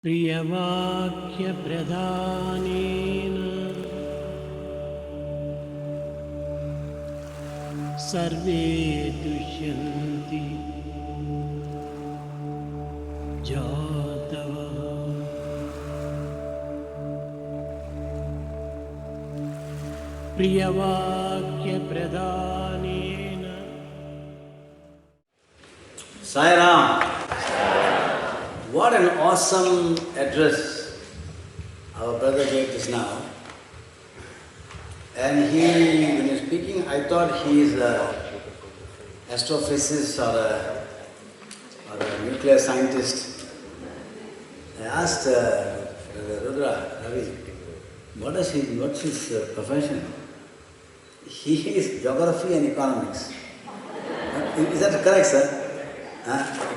प्रियवाक्यप्रदानेन survey तुष्यन्ति जातवः। प्रियवाक्यप्रदानेन Sai Ram. What an awesome address our brother gave us now. And when he was speaking, I thought he is an astrophysicist or a nuclear scientist. I asked Rudra, Ravi, what's his profession? He is geography and economics. Is that correct, sir?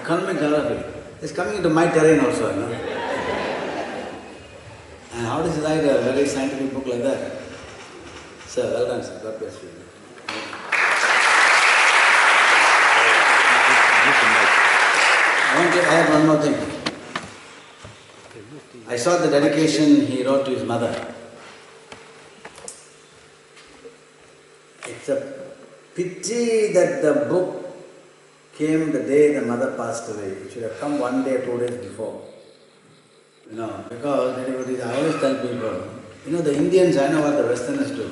Economic geography. It's coming into my terrain also, you know. And how does he write a very scientific book like that? Sir, well done, sir. God bless you. I have one more thing. I saw the dedication he wrote to his mother. It's a pity that the book came the day the mother passed away. It should have come 1 day, 2 days before. You know, because I always tell people, you know, the Indians, I know what the Westerners do.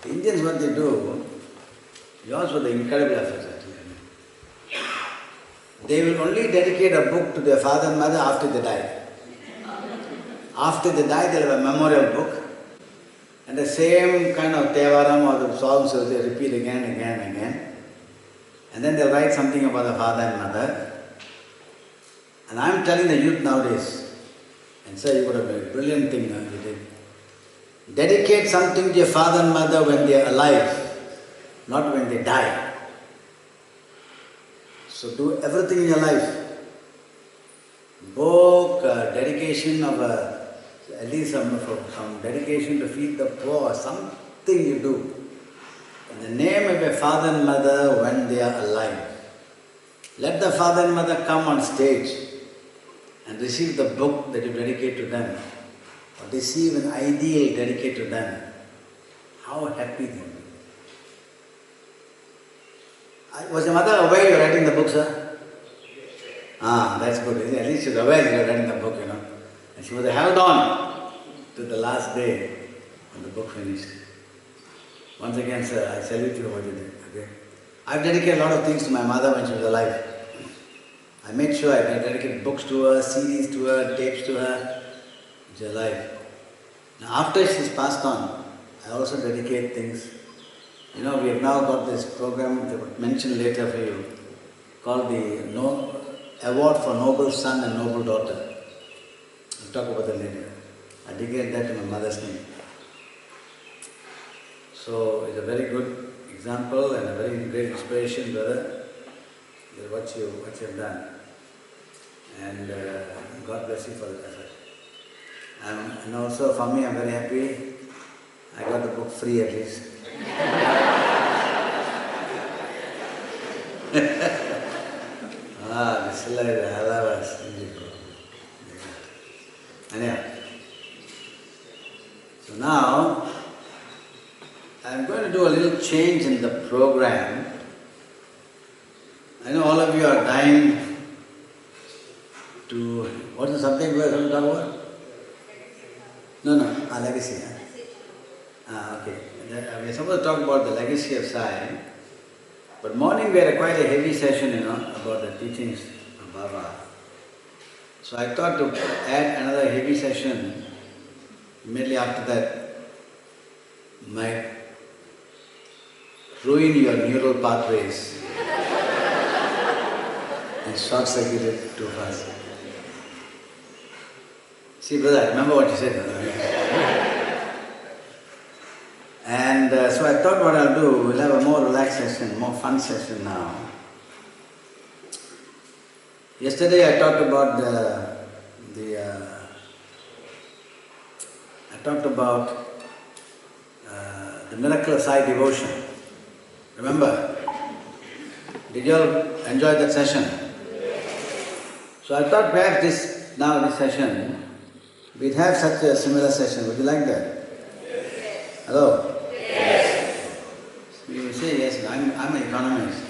The Indians, what they do, yours were the incredible efforts actually. They will only dedicate a book to their father and mother after they die. After they die, they'll have a memorial book. And the same kind of Tevaram or the songs they repeat again and again and again. And then they'll write something about the father and mother. And I'm telling the youth nowadays, and sir, you got a brilliant thing now you did. Dedicate something to your father and mother when they are alive, not when they die. So do everything in your life. Book, dedication of at least some dedication to feed the poor, something you do. In the name of your father and mother when they are alive. Let the father and mother come on stage and receive the book that you dedicate to them, or receive an ideal dedicated to them. How happy they will be. Was your mother aware you were writing the book, sir? That's good. At least she was aware you were writing the book, you know. And she was held on to the last day when the book finished. Once again, sir, I salute you for what you did. Okay? I've dedicated a lot of things to my mother when she was alive. I made sure I dedicated books to her, CDs to her, tapes to her. She's alive. Now, after she's passed on, I also dedicate things. You know, we have now got this program that I will mention later for you, called the Award for Noble Son and Noble Daughter. I'll talk about that later. I dedicate that to my mother's name. So it's a very good example and a very great inspiration, brother, what you have done. And God bless you for the effort. And also for me, I'm very happy. I got the book free at least. This is like anyhow. So now, I'm going to do a little change in the program. I know all of you are dying to... What is the subject we are going to talk about? No, legacy. Okay. We are supposed to talk about the legacy of SAI. But morning we had quite a heavy session, you know, about the teachings of Baba. So I thought to add another heavy session immediately after that might ruin your neural pathways and short-circuit it too fast. See, brother, remember what you said. And so I thought what I'll do, we'll have a more relaxed session, more fun session now. Yesterday I talked about the miracle of SAI devotion. Remember? Did you all enjoy that session? So I thought perhaps this now this session, we'd have such a similar session. Would you like that? Hello? Yes. You will say, yes, I'm an economist.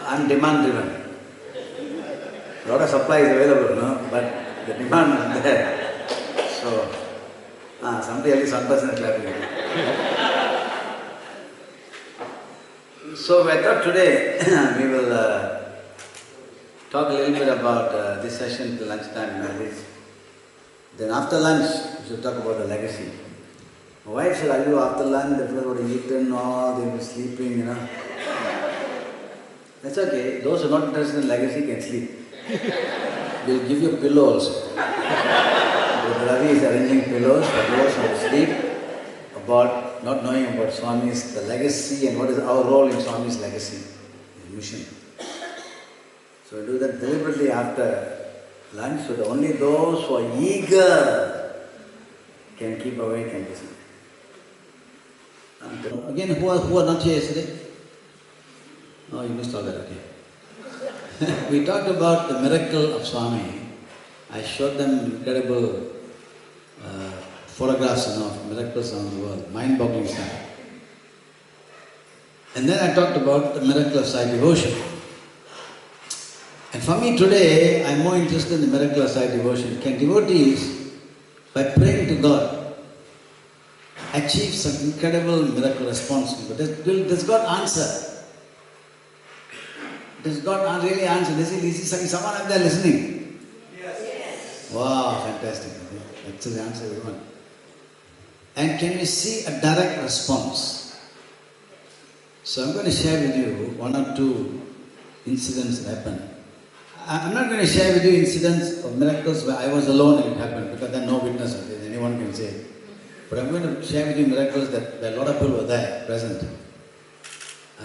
I'm demand driven. A lot of supply is available, no? But the demand is there. So, somebody at least one person is clapping. So I thought today we will talk a little bit about this session till lunchtime, Then after lunch, we should talk about the legacy. My wife said, are you after lunch, the people would have eaten, or they'll be sleeping, That's okay. Those who are not interested in legacy can sleep. We'll give you a pillow also. Ravi is arranging pillows for those who will sleep about not knowing about Swami's, the legacy and what is our role in Swami's legacy, his mission. So we do that deliberately after lunch, so that only those who are eager can keep awake and listen. Again, who are not here yesterday? Oh, you missed all that, okay. We talked about the miracle of Swami. I showed them incredible photographs of miracles around the world, mind-boggling stuff. And then I talked about the miracle of SAI devotion. And for me today, I'm more interested in the miracle of SAI devotion. Can devotees, by praying to God, achieve some incredible miracle response? But does God answer? Does God really answer? Is someone up there listening? Yes. Wow, fantastic. That's the answer we want. And can we see a direct response? So I'm going to share with you one or two incidents that happened. I'm not going to share with you incidents of miracles where I was alone and it happened, because there are no witnesses, anyone can say. But I'm going to share with you miracles where a lot of people were there, present.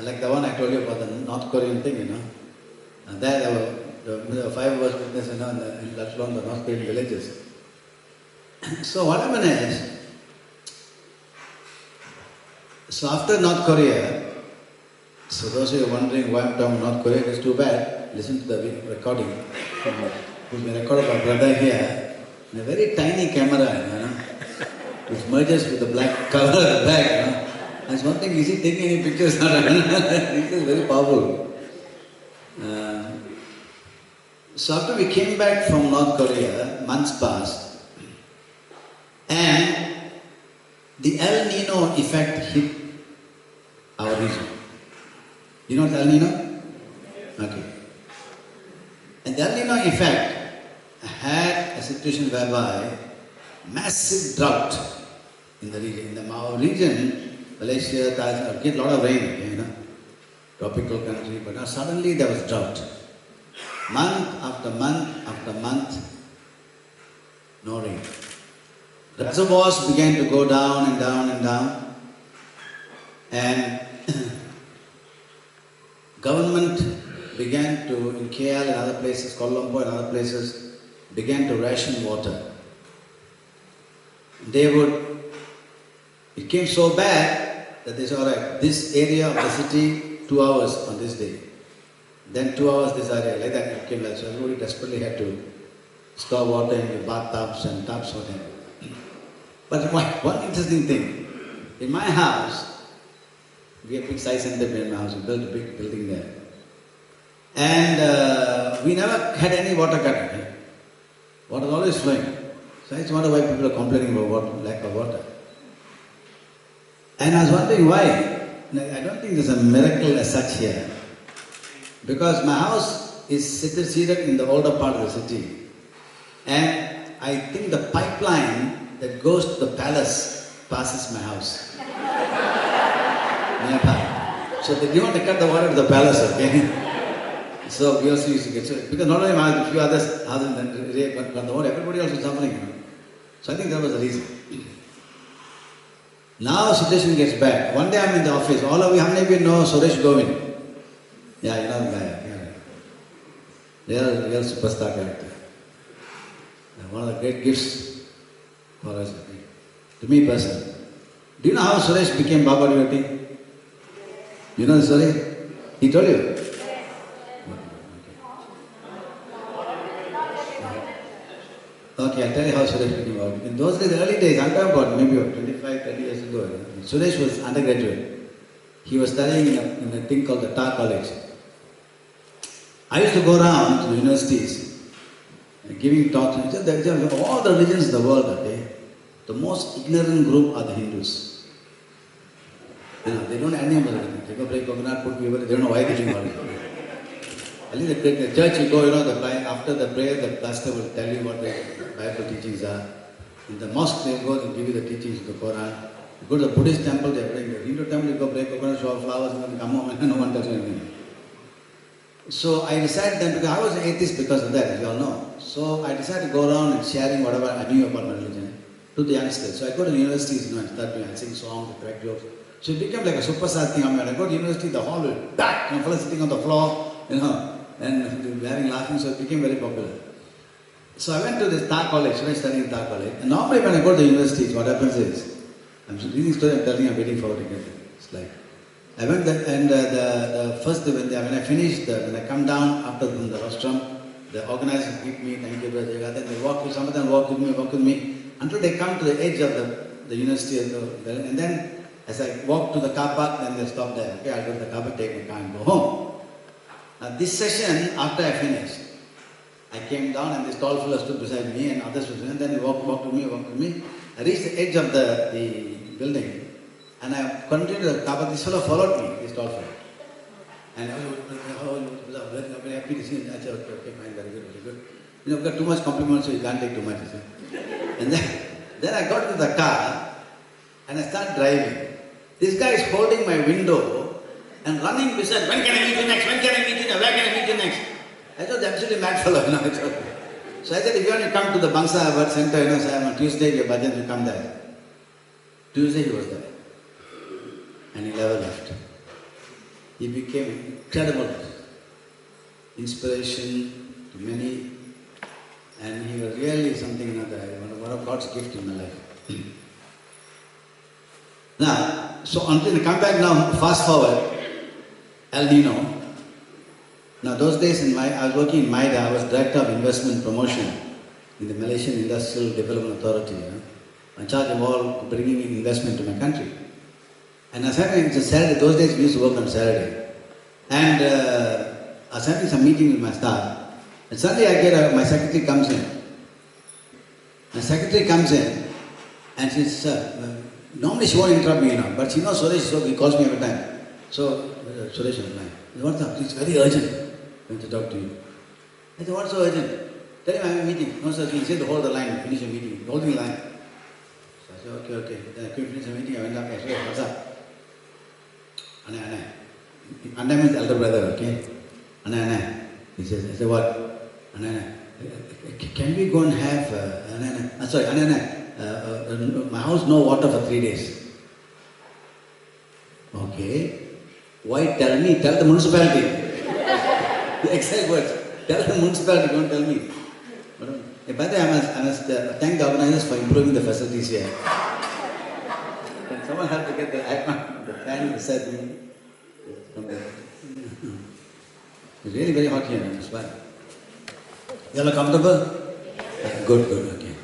Like the one I told you about the North Korean thing, There were 5 of us witnesses, in let alone the North Korean villages. So what happened is, so after North Korea, so those who are wondering why I'm talking North Korea, it's too bad. Listen to the recording. It's been recorded by brother here in a very tiny camera, which merges with the black cover at the back. That's one thing, is he taking any pictures? This is very powerful. So after we came back from North Korea, months passed, and the El Nino effect hit our region. You know what El Nino? Okay. And the El Nino effect had a situation whereby massive drought in the region. In our region, Malaysia, Thailand, get a lot of rain, tropical country, but now suddenly there was drought. Month after month after month, no rain. The reservoirs began to go down and down and down, and government began to, in KL and other places, Kuala Lumpur and other places, began to ration water. It came so bad that they said, all right, this area of the city, 2 hours on this day. Then 2 hours this area, like that it came. So everybody desperately had to store water in the bathtubs and tubs for them. But one interesting thing, in my house, we have a big SAI center in my house, we built a big building there. And we never had any water cut. Water was always flowing. So I just wonder why people are complaining about water, lack of water. And I was wondering why. I don't think there's a miracle as such here. Because my house is seated in the older part of the city. And I think the pipeline that goes to the palace passes my house. So they didn't want to cut the water to the palace, okay? So we also used to get, because not only my house, a few others got the water, everybody else was suffering, So I think that was the reason. Now situation gets bad. One day I'm in the office, all of you, how many of you know Suresh Govind? Yeah, you know the guy. Real superstar character. One of the great gifts for us, to me personally. Do you know how Suresh became Baba devotee? You know the story? He told you? Okay, I'll tell you how Suresh became out. In those days, the early days, I'm talking about maybe 25, 30 years ago, Suresh was undergraduate. He was studying in a thing called the Tar College. I used to go around to the universities giving talks. All the religions in the world, okay, the most ignorant group are the Hindus. You know, they don't know anything about religion. They go break coconut, put people, they don't know why they're doing all this. At least the church you go, you know, after the prayer, the pastor will tell you what the Bible teachings are. In the mosque, they go and give you the teachings of the Quran. You go to the Buddhist temple, they bring the Hindu temple, you go break coconut, show flowers, and then come home and no one tells you anything. So I decided then, because I was an atheist because of that, as you all know. So I decided to go around and sharing whatever I knew about my religion to the youngsters. So I go to the universities, you know, and start doing, I sing songs, I crack jokes. So it became like a superstar thing. I mean, when I go to university, the hall will pack, and fellas sitting on the floor, you know, and having laughing, so it became very popular. So I went to this Tar College, so I studied in Tar College. And normally when I go to the universities, what happens is, I'm reading story, I'm telling you, I'm waiting for it to get it. It's like, I went there, and the first day when I finished, when I come down after the rostrum, the organizers greet me, thank you, brother. Then they walk with, some of them walk with me, until they come to the edge of the university, and then as I walk to the car park, then they stop there. Okay, I'll go to the car park, take my car and go home. Now this session, after I finished, I came down and this tall fellow stood beside me and others were doing, and then he walked to me. I reached the edge of the building and I continued the car, but this fellow followed me, this tall fellow. And I was very happy to see him. I said, okay, fine, very good. You know, I've got too much compliments, so you can't take too much. And then I got to the car and I started driving. This guy is holding my window and running beside, when can I meet you next? When can I meet you next? Where can I meet you next? I thought, absolutely mad fellow, you know. So I said, if you want to come to the Bangsa Bird Center, you know, so on Tuesday, your bhajan, you come there. Tuesday he was there. And he never left. He became incredible inspiration to many. And he was really something, you know, one of God's gift in my life. Now, so until I come back now, fast forward, El Nino. Now those days I was working in MIDA, I was Director of Investment Promotion in the Malaysian Industrial Development Authority, you know, in charge of all bringing in investment to my country. And I was having, it's a Saturday, those days we used to work on Saturday. And I was having some meeting with my staff, and suddenly I get my secretary comes in. My secretary comes in, and she says, normally she won't interrupt me, you know, but she knows Suresh, so he calls me every time. So, Suresh is like, what's up? It's very urgent. I want to talk to you. I said, what's so urgent? Tell him I have a meeting. No, sir, he said to hold the line, finish the meeting. Holding the line. So I said, okay. Then I couldn't finish the meeting, I went up, I said, what's up? Anna. Anna means elder brother, okay? Anna. He says, I said, what? Anna. Can we go and have, Anna, my house no water for 3 days. Okay. Why tell me? Tell the municipality. The exact words. Tell the municipality, don't tell me. By the way, I must thank the organizers for improving the facilities here. And someone had to get the icon, the fan beside me. It's really very hot here, that's why. You all comfortable? Good, okay.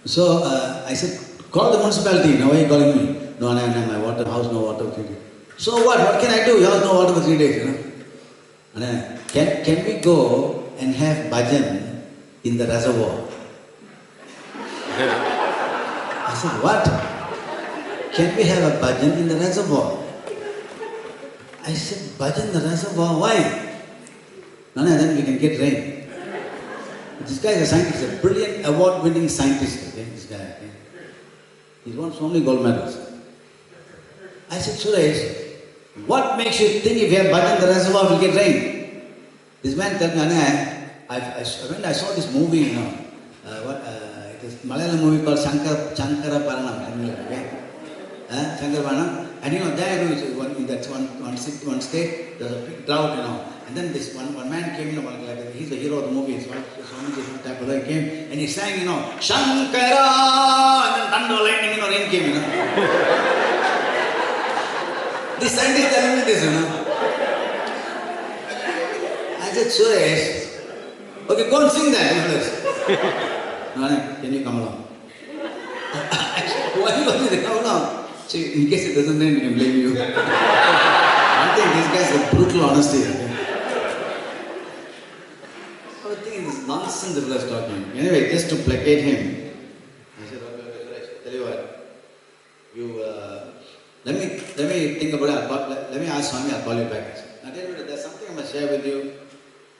So I said, call the municipality. Now why are you calling me? No, my water, house no water for 3 days. So what? What can I do? House no water for 3 days, you know. Can we go and have bhajan in the reservoir? I said, what? Can we have a bhajan in the reservoir? I said, bhajan in the reservoir? Why? No, then we can get rain. This guy is a scientist, a brilliant award-winning scientist, okay? This guy, okay? He's won so many gold medals. I said, Suresh, what makes you think if you have bhajan in the reservoir will get rain? This man told me, when I saw this movie, you know, it is Malayalam movie called Shankara Paranam, okay? Shankara Paranam. And you know, there in that one state, there was a big drought, you know. And then this one man came, you know, like he's the hero of the movie, so many different type of rain came, and he sang, you know, Shankara, and then thunder, lightning, you know, rain came, you know. This scientist telling me this, you know. I said, Suresh, Okay, go and sing that. Can you come along? Why was it come along? See, in case it doesn't rain, we can blame you. One thing, this guy's a brutal honesty. Okay? I think this nonsense that was talking. Anyway, just to placate him, I said, okay, tell you what, you, let me think about it, let me ask Swami, I'll call you back. I tell you, there's something I must share with you.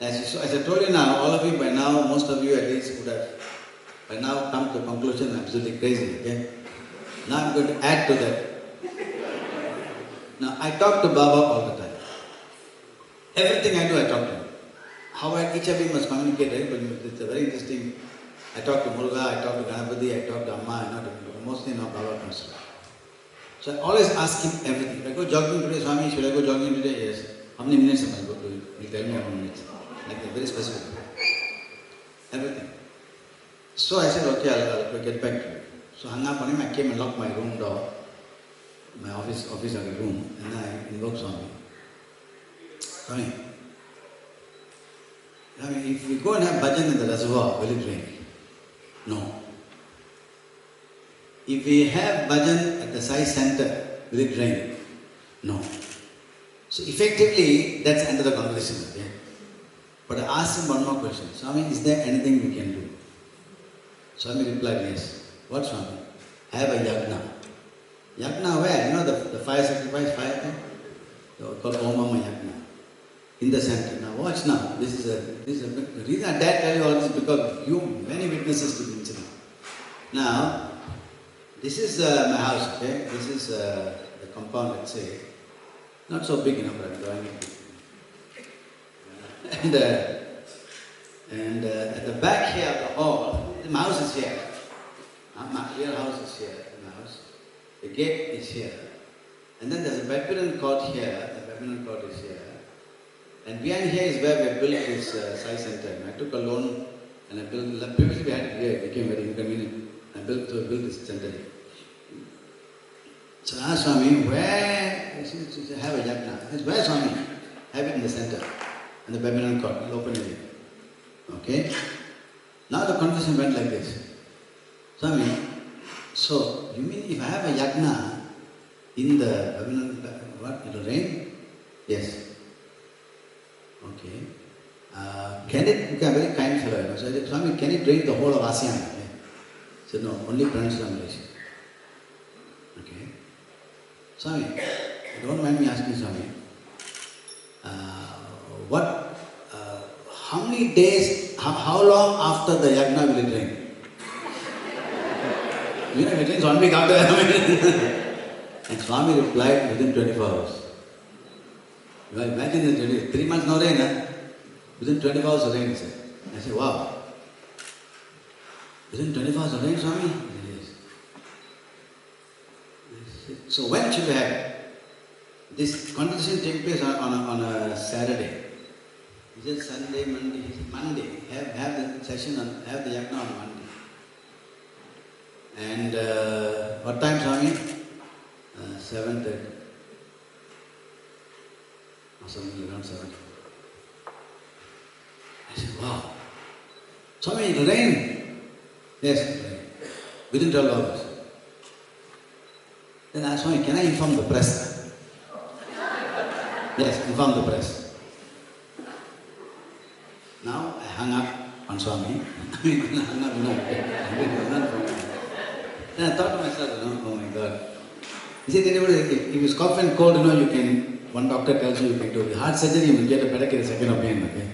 As I told you now, all of you by now, most of you at least would have by now come to a conclusion, I'm absolutely crazy, okay? Now I'm going to add to that. Now I talk to Baba all the time. Everything I do, I talk to him. How each of you must communicate, right? But it's a very interesting. I talk to Muruga, I talk to Ganapati, I talk to Amma, mostly now Baba comes to me. So I always ask him everything. If I go jogging today, Swami, should I go jogging today? Yes. How many minutes am I going to do? He'll tell me how many minutes. Like that, very specific. Everything. So I said, okay, I'll get back to you. So hung up on him, I came and locked my room door, my office room, and then I invoked Swami. Swami, I mean, if we go and have bhajan in the reservoir, will it rain? No. If we have bhajan at the SAI center, will it rain? No. So effectively, that's under the conversation, okay? But I asked him one more question. Swami, is there anything we can do? Swami replied, yes. What, Swami? Have a yagna. Yagna where? You know the fire sacrifice, fire thing? Called Omama Yagna. In the center. Now watch now. This is the reason I dare tell you all this is because you many witnesses to the incident. Now, this is my house, okay? This is the compound, let's say. Not so big enough, but I'm drawing it. And at the back here of the hall, my house is here. My real house is here, my house. The gate is here. And then there's a badminton court here. The badminton court is here. And behind here is where we built this SAI center. And I took a loan and I built, previously we had it here, it became very inconvenient. I built this center here. So I asked Swami, where? He said, have a yagna. I said, where, Swami? Have it in the center. And the badminton court, I'll open it. Okay? Now the conversation went like this. Swami, so you mean if I have a yagna in the badminton, what? It will rain? Yes. Okay. Can it, because I'm a very kind fellow, you know. So I said, Swami, can it rain the whole of ASEAN? Okay. He said, no, only Peninsula Malaysia. Okay. Swami, don't mind me asking Swami, how many days, how long after the yagna will it rain? You know, it rains 1 week after. And Swami replied, within 24 hours. You imagine this, 3 months no rain, huh? Within 24 hours of rain, he said. I said, wow. Within 24 hours of rain, Swami? Yes. So when should we have it? This conversation takes place on a Saturday. He said Sunday, Monday. He said Monday. Have the session have the yagna on Monday. And what time, Swami? 7:30. Or something around 7. I said, wow. Swami, it will rain. Yes, it will rain. Within 12 hours. Then I asked Swami, can I inform the press? Yes, inform the press. Now I hung up on Swami. Hung up, Then I thought to myself, oh my God. He said, if you cough and cold, you can, one doctor tells you can do heart surgery, you will get a better second opinion, okay?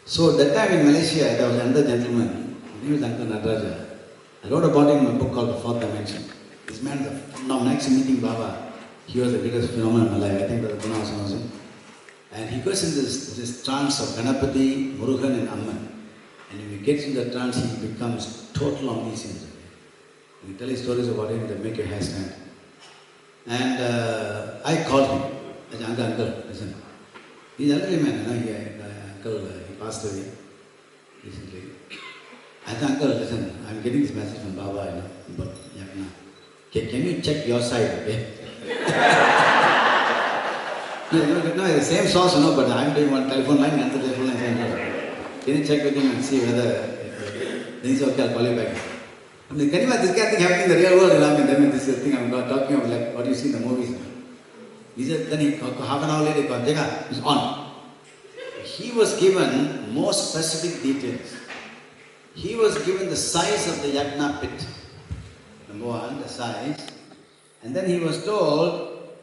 So that time in Malaysia, there was another gentleman, his name is Uncle Nataraja. I wrote about him in a book called The Fourth Dimension. This man, now next meeting Baba, he was the greatest phenomenon in my life. I think that Guna was him. And he goes into this trance of Ganapati, Murugan and Amman. And when he gets into the trance, he becomes total omniscient. When you tell his stories about him, they make your hair stand. And I called him. I said, Uncle, listen. He's an elderly man, Uncle, he passed away recently. I said, Uncle, listen, I'm getting this message from Baba, about Yagna. Can you check your side, okay? No, it's the same source, but I'm doing one telephone line, another telephone line, same source. can you check with him and see whether, then he said, okay, I'll call you back. I mean, can you imagine this kind of thing happening in the real world? I mean, this is the thing I'm not talking about, like what you see in the movies. He said, then half an hour later, he called, Jega, it's on. He was given more specific details. He was given the size of the yagna pit. Number one, the size. And then he was told,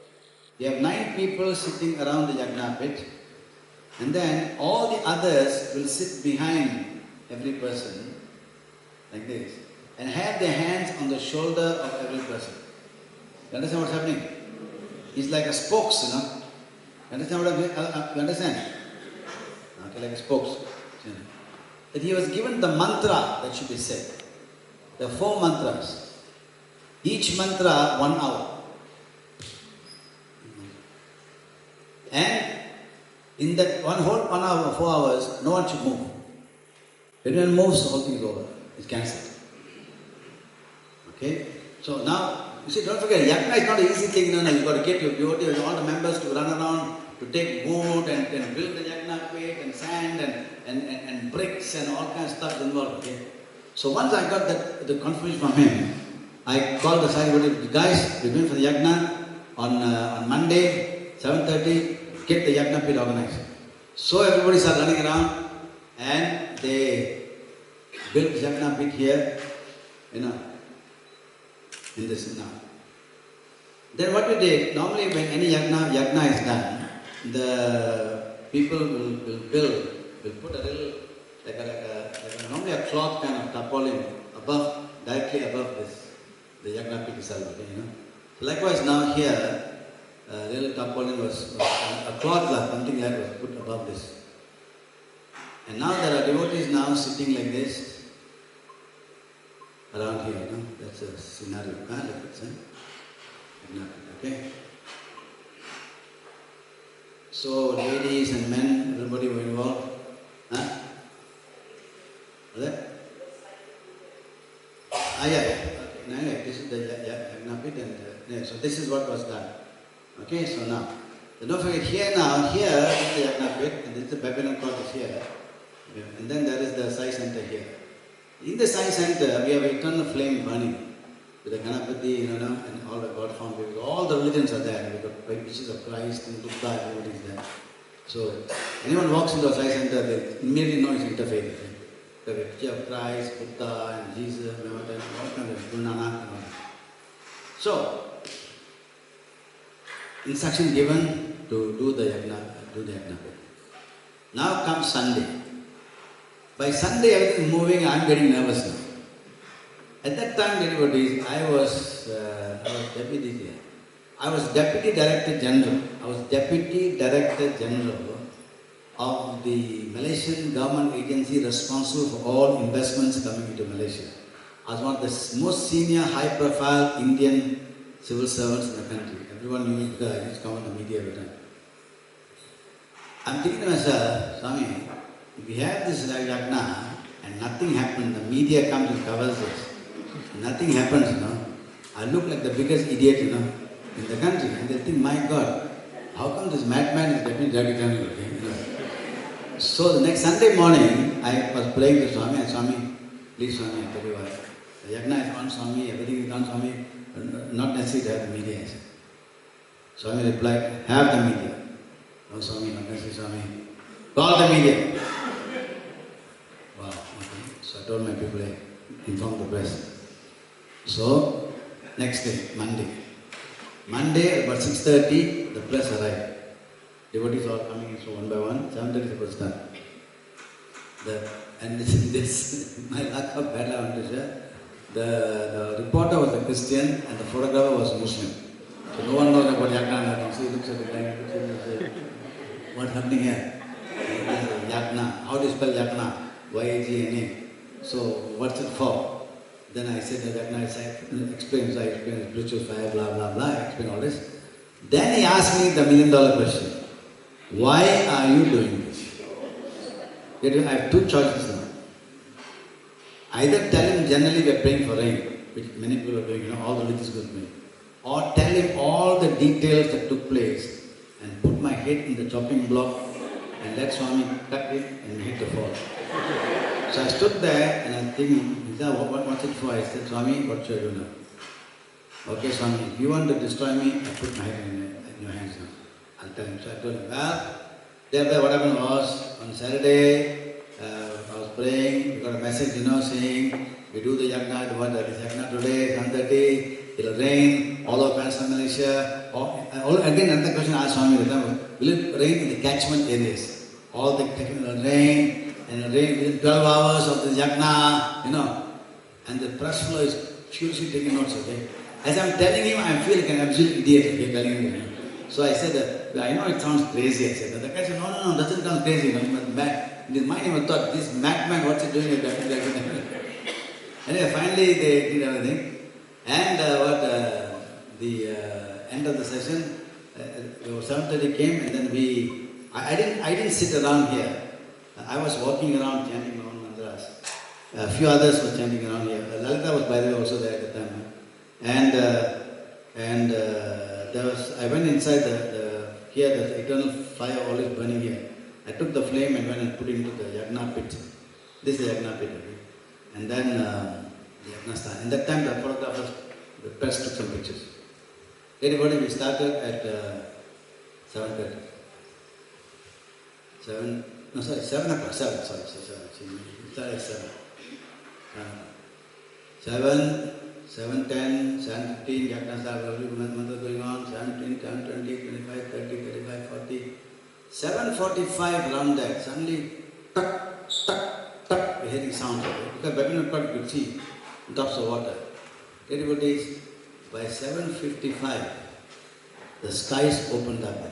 you have 9 people sitting around the yagna pit. And then all the others will sit behind every person, like this, and have their hands on the shoulder of every person. You understand what's happening? It's like a spokes, you know. You understand what I mean? You understand? Okay, like a spokes. That he was given the mantra that should be said. There are 4 mantras. Each mantra 1 hour. And in that 1 hour, 4 hours, no one should move. If anyone moves, the whole thing is over. It's cancelled. Okay? So now, you see, don't forget, yagna is not an easy thing. No, you've got to get your devotee and all the members to run around, to take wood and build the yagna pit and sand and bricks and all kinds of stuff involved. Okay? So once I got the confirmation from him, I called the SAI devotee, guys, we're going for the yagna on Monday, 7:30, get the yagna pit organized. So everybody started running around and they built the yagna pit here, you know, in this now. Then what we did, normally when any yagna is done, the people will put a little, normally a cloth kind of tarpaulin above, directly above this, the yagna pit itself, okay, you know. So likewise now here, a little tarpaulin was a cloth like something that was put above this. And now there are devotees now sitting like this, around here, you know, that's a scenario. Like this, okay? So ladies and men, everybody were involved. Huh? Was that? Yeah. Okay. Now, this is the yagna pit and so this is what was done. Okay, so now, don't forget here now, here is the yagna pit and this is the Babylon court is here. And then there is the SAI center here. In the SAI center, we have eternal flame burning with the Ganapati, you know, and all the God form people. All the religions are there. We've got pictures of Christ and Buddha, everybody is there. So, anyone walks into a SAI center, they immediately know it's interfaith. The picture of Christ, Buddha, and Jesus, and all kinds of Guru Nanak and all that. So, instruction given to do the yagna. Now comes Sunday. By Sunday, everything is moving, I'm getting nervous now. At that time, devotees, I was deputy director general. I was deputy director general of the Malaysian government agency responsible for all investments coming into Malaysia. I was one of the most senior, high-profile Indian civil servants in the country. Everyone knew me because I used to come in the media every time. I'm thinking to myself, Swami, if we have this yagna and nothing happens, the media comes and covers this, nothing happens, you know, I look like the biggest idiot, you know, in the country. And they think, my God, how come this madman is deputy director general? Okay? You know? So the next Sunday morning, I was praying to Swami, and Swami, please Swami, I tell you what, the yagna is on Swami, everything is on Swami, not necessary to have the media. Swami replied, have the media. No Swami, not necessary Swami. Call the media. Wow, okay. So I told my people, inform the press. So, next day, Monday about 6:30, the press arrived. Devotees all coming in, so one by one, 7:30 the press done. And this my luck of bad luck, the reporter was a Christian and the photographer was Muslim. So no one knows about yagna, nothing. So he looks at the guy and says, what's happening here? Yagna. How do you spell yagna? Y-A-G-N-A. So what's it for? Then I said that yagna is, I explained spiritual fire, blah, blah, blah. I explained all this. Then he asked me the $1 million question. Why are you doing this? I have 2 choices now. Either tell him generally we are praying for rain, which many people are doing, you know, all the religious groups doing. Or tell him all the details that took place and put my head in the chopping block and let Swami cut it and hit the fall. So I stood there and I'm thinking, what's it for? I said, Swami, what should I do now? Okay, Swami, if you want to destroy me, I put my head in your hands now. I'll tell him. So I told him, well, there what happened was, on Saturday, I was praying, we got a message, saying, we do the yagna, this yagna today, 7:30, it'll rain, all over Pakistan, Malaysia. Again, another question I asked Swami, will it rain in the catchment areas? All the will rain, and it'll rain within 12 hours of the yagna, and the press flow is furiously taking notes, okay? As I'm telling him, I feel like an absolute idiot, okay, telling him. So I said, I know it sounds crazy, I said. The guy said, no, doesn't sound crazy. In his mind, he thought, this madman, what's he doing at that? Anyway, finally they did everything. And the end of the session, 7:30 came, and then I didn't sit around here. I was walking around chanting around Mandras. A few others were chanting around here. Lalita was, by the way, also there at the time. And I went inside the eternal fire always burning here. I took the flame and went and put it into the yagna pit. This is the yagna pit, okay? And then the yagna started. And that time the photographers, the press took some pictures. Everybody, we started at 7:30. 7 o'clock. 7. We started at 7. 7:10, 7:15, yagna started, every mantra going on, 7:15, 10, 20, 25, 30, 35, 40. 7:45 around that, suddenly, tuck, tuck, tuck, we're hearing sounds of it. Because Babylon Park could see drops of water. Everybody's, by 7:55, the skies opened up,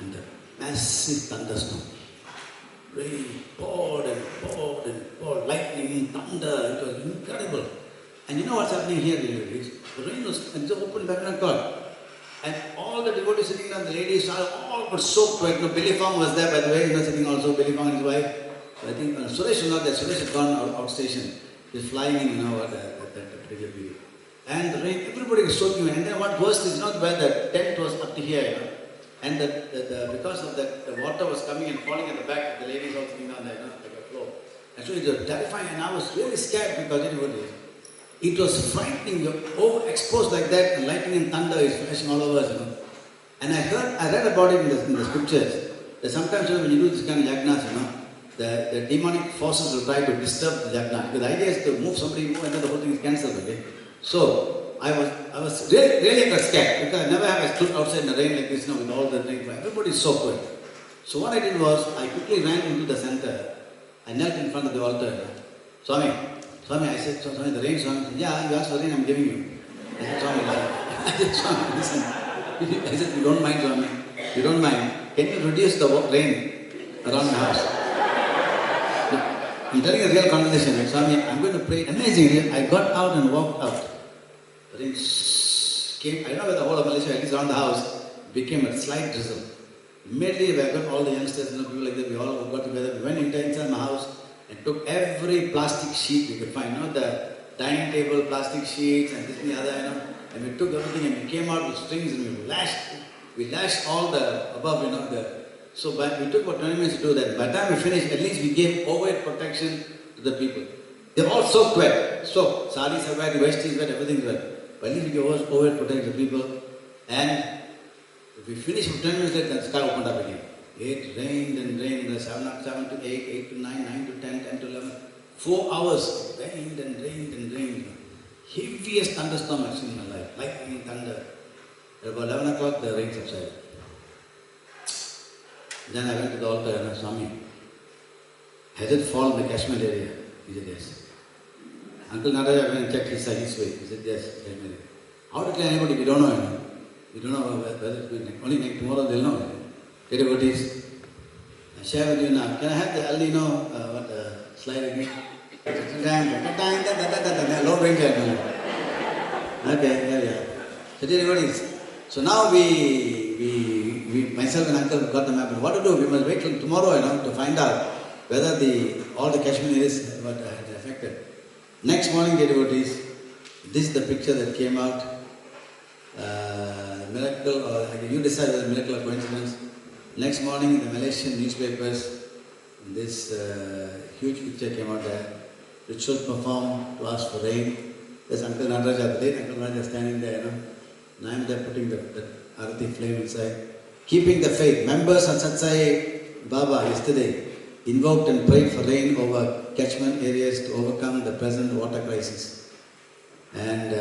and the massive thunderstorm. Rain poured and poured and poured, lightning, thunder, it was incredible. And you know what's happening here, devotees? The rain was open Babylon Park. And all the devotees sitting down, the ladies all were soaked wet. Billy Fong was there, by the way, sitting also, Billy Fong and his wife. I think Suresh was not there. Suresh had gone outstation. He was flying in, at that particular period. And the rain, everybody was soaking. And then what worst is not where the tent was up to here, And because of that, the water was coming and falling at the back. The ladies all sitting down there, like a floor. And so it was terrifying. And I was really scared because it was frightening. You're overexposed like that, and lightning and thunder is flashing all over us, And I read about it in the scriptures, that sometimes when you do this kind of yagnas, the demonic forces will try to disturb the yagna. Because the idea is to move somebody, and then the whole thing is cancelled, okay? So, I was really got scared, because I never have stood outside in the rain like this, with all the rain. Everybody is so quick. So what I did was, I quickly ran into the center. I knelt in front of the altar. Swami, I said, Swami, the rain, Swami. Yeah, you asked for rain, I'm giving you. I said, Swami, listen. I said, you don't mind, Swami. You don't mind. Can you reduce the rain around my house? I'm telling a real conversation, right? Swami, I'm going to pray. Amazingly, I got out and walked out. The rain came, I don't know where the whole of Malaysia, at least around the house, became a slight drizzle. Immediately, I got all the youngsters, people like that, we all got together. We went inside my house and took every plastic sheet we could find, the dining table, plastic sheets, and this and the other, and we took everything and we came out with strings and we lashed all the above, so we took about 20 minutes to do that. By the time we finished, at least we gave overhead protection to the people. They're all soaked wet, so saris are wet, vest is wet, everything's wet. But at least we gave overhead protection to the people, and we finished for 10 minutes later, the sky opened up again. It rained and rained, 7 to 8, 8 to 9, 9 to 10, 10 to 11. 4 hours, rained and rained and rained. Heaviest thunderstorm I've seen in my life, lightning, thunder. At about 11 o'clock, the rain subsided. Then I went to the altar and asked Swami, has it fallen in the catchment area? He said, yes. Uncle Nataraja went and checked his way. He said, yes, catchment area. How to tell anybody? We don't know. We don't know whether it's going. Only tomorrow they'll know. Devotees, I share with you now. Can I have the El Nino slide again? Low range. Okay, yeah. So devotees, so now we myself and uncle got the map. What to do? We must wait till tomorrow, to find out whether all the catchment areas were affected. Next morning, devotees, this is the picture that came out. Miracle, or you decide whether miracle or coincidence. Next morning in the Malaysian newspapers, this huge picture came out there. Ritual performed to ask for rain. There's Uncle Nataraja, the late Uncle Nataraja standing there, And I'm there putting the Arati flame inside. Keeping the faith. Members of SAI Baba yesterday invoked and prayed for rain over catchment areas to overcome the present water crisis. And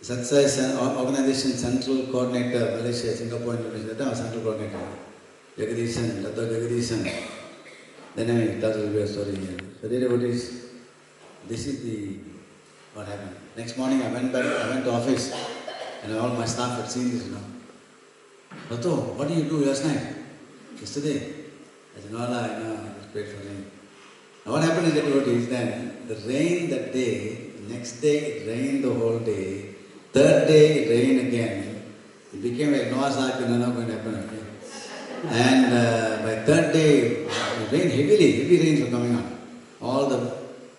SAI Organization Central Coordinator, Malaysia, Singapore, Indonesia, that was Central Coordinator. Jagadisan, Dr. Jagadisan. Then I thought it will be a story here. So devotees, this is what happened. Next morning I went to office and all my staff had seen this, Rato, what did you do last night? Yesterday? I said, no, I just prayed for rain. Now what happened is devotees, then the rain that day, next day it rained the whole day, third day it rained again. It became like Noah's Ark, not going to happen again. And by third day, it rained heavy rains were coming on.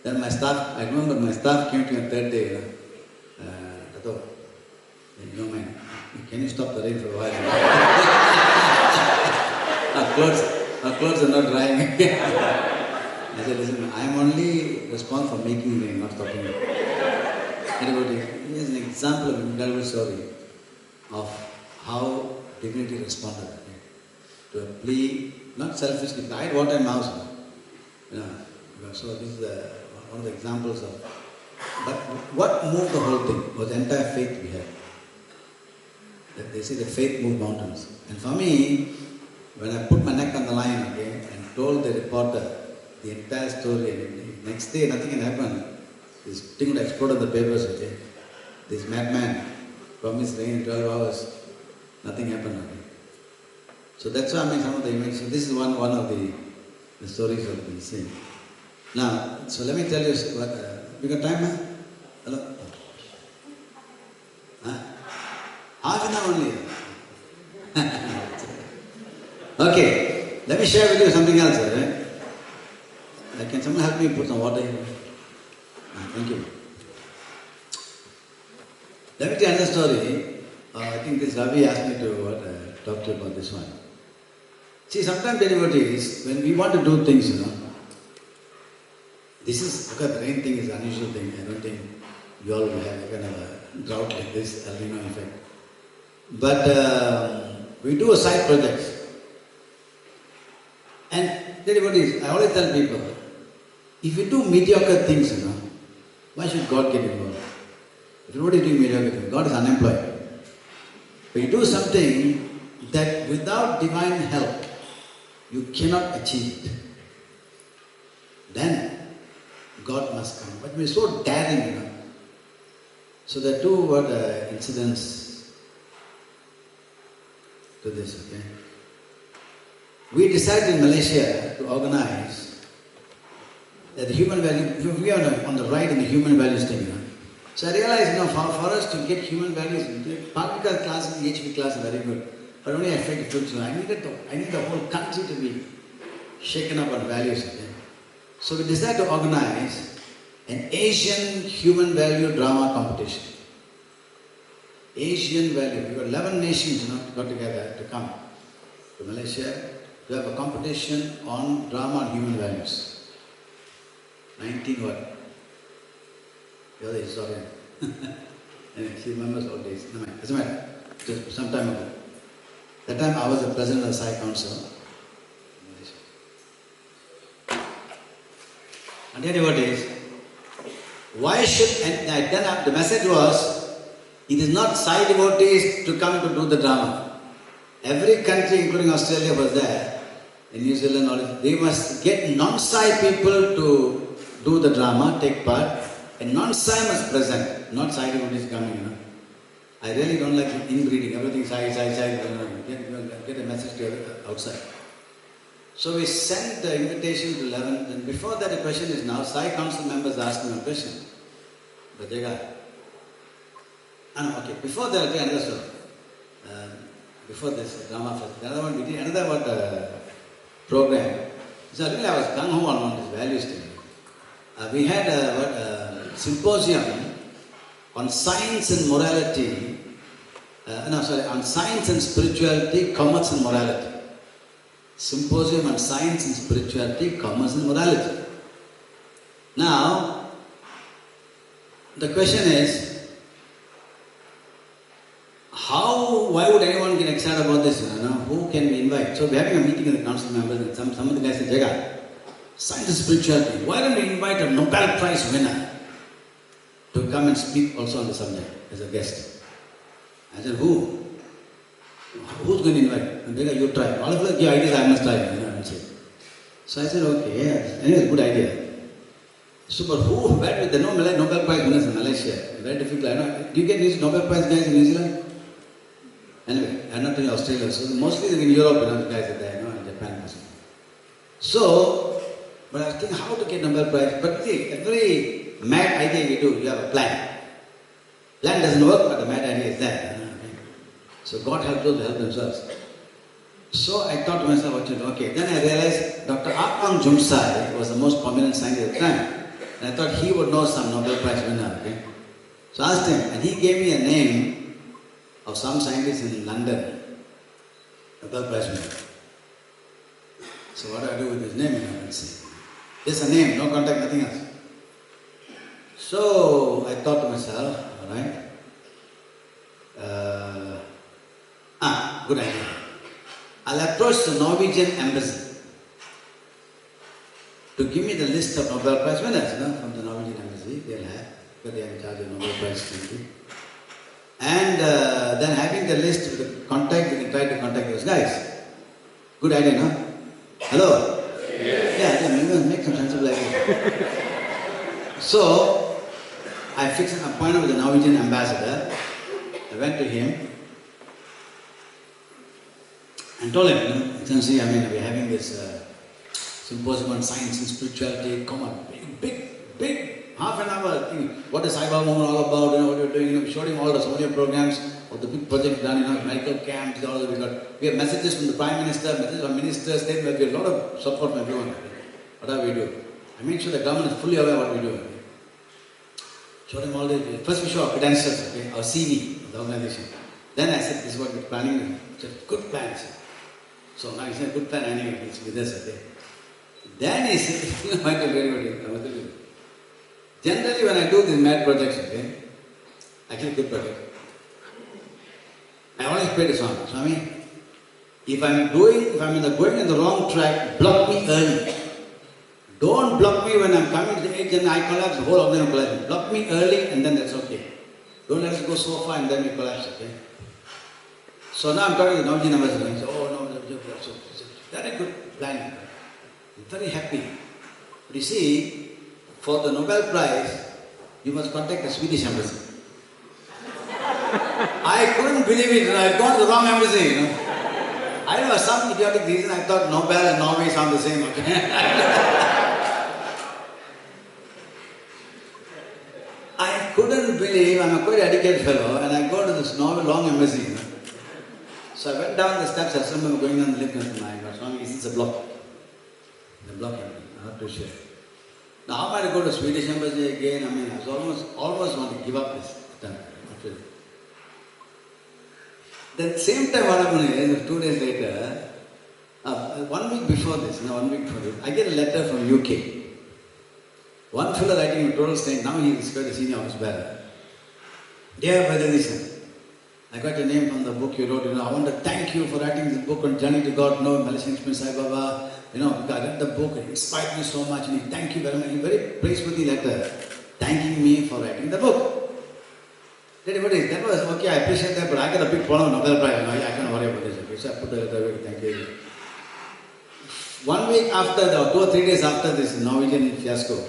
Then my staff, I remember my staff came to me on third day, Tato, you don't mind, can you stop the rain for a while? our clothes are not drying. I said, listen, I am only responsible for making rain, not stopping it. Here's an example of an incredible story of how divinity responded to a plea, not selfishly. I had water in my house. So this is one of the examples of. But what moved the whole thing was the entire faith we had. That they say the faith moved mountains. And for me, when I put my neck on the line again and told the reporter the entire story, and next day nothing had happened. This thing would explode on the papers. This madman promised rain in 12 hours. Nothing happened. So that's why I made some of the images. So this is one of the stories of the same. Now, so let me tell you what. We got time, man? Hello? Half an hour only. Okay, let me share with you something else. Can someone help me put some water here? Thank you. Let me tell you another story. I think this Ravi asked me to talk to you about this one. See, sometimes devotees, when we want to do things, this is, because the rain thing is an unusual thing. I don't think you all will have a kind of a drought like this, El Nino effect. But we do a side project. And devotees, I always tell people, if you do mediocre things, why should God get involved? If nobody is doing mediocre things, God is unemployed. But you do something that without divine help, you cannot achieve it. Then God must come. But we're so daring, So there are two incidents to this, okay? We decided in Malaysia to organize that the human value, we are on the right in the human values thing, So I realized, for us to get human values, Parvika class and the HP class are very good. But only I felt it took so. I need the whole country to be shaken up on values again. So we decided to organize an Asian human value drama competition. Asian value. We got 11 nations got together to come to Malaysia to have a competition on drama on human values. 19 what? You're the historian. Anyway, she remembers all days. No, doesn't matter. Just some time ago. That time I was the president of the SAI Council. And devotees, why should, and then the message was, it is not SAI devotees to come to do the drama. Every country, including Australia, was there, in New Zealand, all they must get non-SAI people to do the drama, take part, and non-SAI must present, not SAI devotees coming, I really don't like inbreeding, everything SAI, get a message to outside. So we sent the invitation to 11, and before that the question is now, SAI council members asked me a question. Before that, I understood. Before this drama festival, the other one, we did another program. So really I was gung-ho on this values thing. We had a symposium on science and morality on science and spirituality, commerce and morality. Symposium on science and spirituality, commerce and morality. Now, the question is, why would anyone get excited about this? Who can we invite? So we're having a meeting with the council members and some of the guys said, Jaga, science and spirituality, why don't we invite a Nobel Prize winner to come and speak also on the subject as a guest? I said, who? Who's going to invite? And Jaga, you try. All of us give ideas, I must try. So I said, okay, anyway, good idea. So, but where there are no Nobel Prize winners in Malaysia? Very difficult. Do you get these Nobel Prize guys in New Zealand? Anyway, I'm not in Australia, so mostly in Europe, the guys are there, in Japan. So, but I think how to get Nobel Prize. But see, every mad idea you do, you have a plan. Plan doesn't work, but the mad idea is there. So God helps those who help themselves. So I thought to myself, what to do? Okay, then I realized Dr. Akang Jumsai was the most prominent scientist at the time. And I thought he would know some Nobel Prize winner. Okay? So I asked him, and he gave me a name of some scientist in London, Nobel Prize winner. So what do I do with his name? Let's see. Just a name, no contact, nothing else. So I thought to myself, all right, good idea. I'll approach the Norwegian embassy to give me the list of Nobel Prize winners, from the Norwegian embassy. They'll have, because they are in charge of Nobel Prize. And then having the list with the contact, we can try to contact those guys. Good idea, no? Hello? Yes. Yeah, make some sensible idea. So, I fixed an appointment with the Norwegian ambassador. I went to him and told him, Excellency, we're having this symposium on science and spirituality. Come on, big, half an hour thing. What is Sai Baba movement all about? What you're doing? We showed him all the Somalia programs, all the big projects done, medical camps, all that we have messages from the Prime Minister, messages from ministers, there will be a lot of support from everyone. Whatever we do. I make sure the government is fully aware of what we do. Showed him all the, first we show our credentials, our CV of the organization. Then I said, this is what we're planning. He said, good plan, sir. So now he said, good plan anyway, it's with us, okay. Then he said, I tell you, generally when I do these mad projects, actually good project, I always pray to Swami, if I'm going in the wrong track, block me early. Don't block me when I'm coming to the edge and I collapse, the whole organization collapses. Block me early and then that's okay. Don't let us go so far and then we collapse, okay. So now I'm talking to the Norwegian ambassador and he said, oh no, so very good plan. I'm very happy. But you see, for the Nobel Prize, you must contact the Swedish embassy. I couldn't believe it, I'd gone to the wrong embassy, I don't know, for some idiotic reason I thought Nobel and Norway sound the same, okay. I couldn't believe, I'm a quite educated fellow, and I go to this long embassy, So I went down the steps, I remember going down the lift and I got Swami, it's a block. The block, I have to share. Now how am I to go to Swedish embassy again? I was almost want to give up this time. Then same time what happened is, 2 days later, 1 week before this, I get a letter from UK. One fellow writing a total saying, now he is quite a senior office bearer. Dear Vedadishan, I got your name from the book you wrote, I want to thank you for writing this book on Journey to God, Malaysian Experience Sai Baba. I read the book, it inspired me so much, and thank you very much. A very praiseworthy letter, thanking me for writing the book. That was okay, I appreciate that, but I got a big problem, Nobel Prize, I can't worry about this. Okay? So I put the letter away, thank you. 1 week after, 2 or 3 days after this Norwegian fiasco,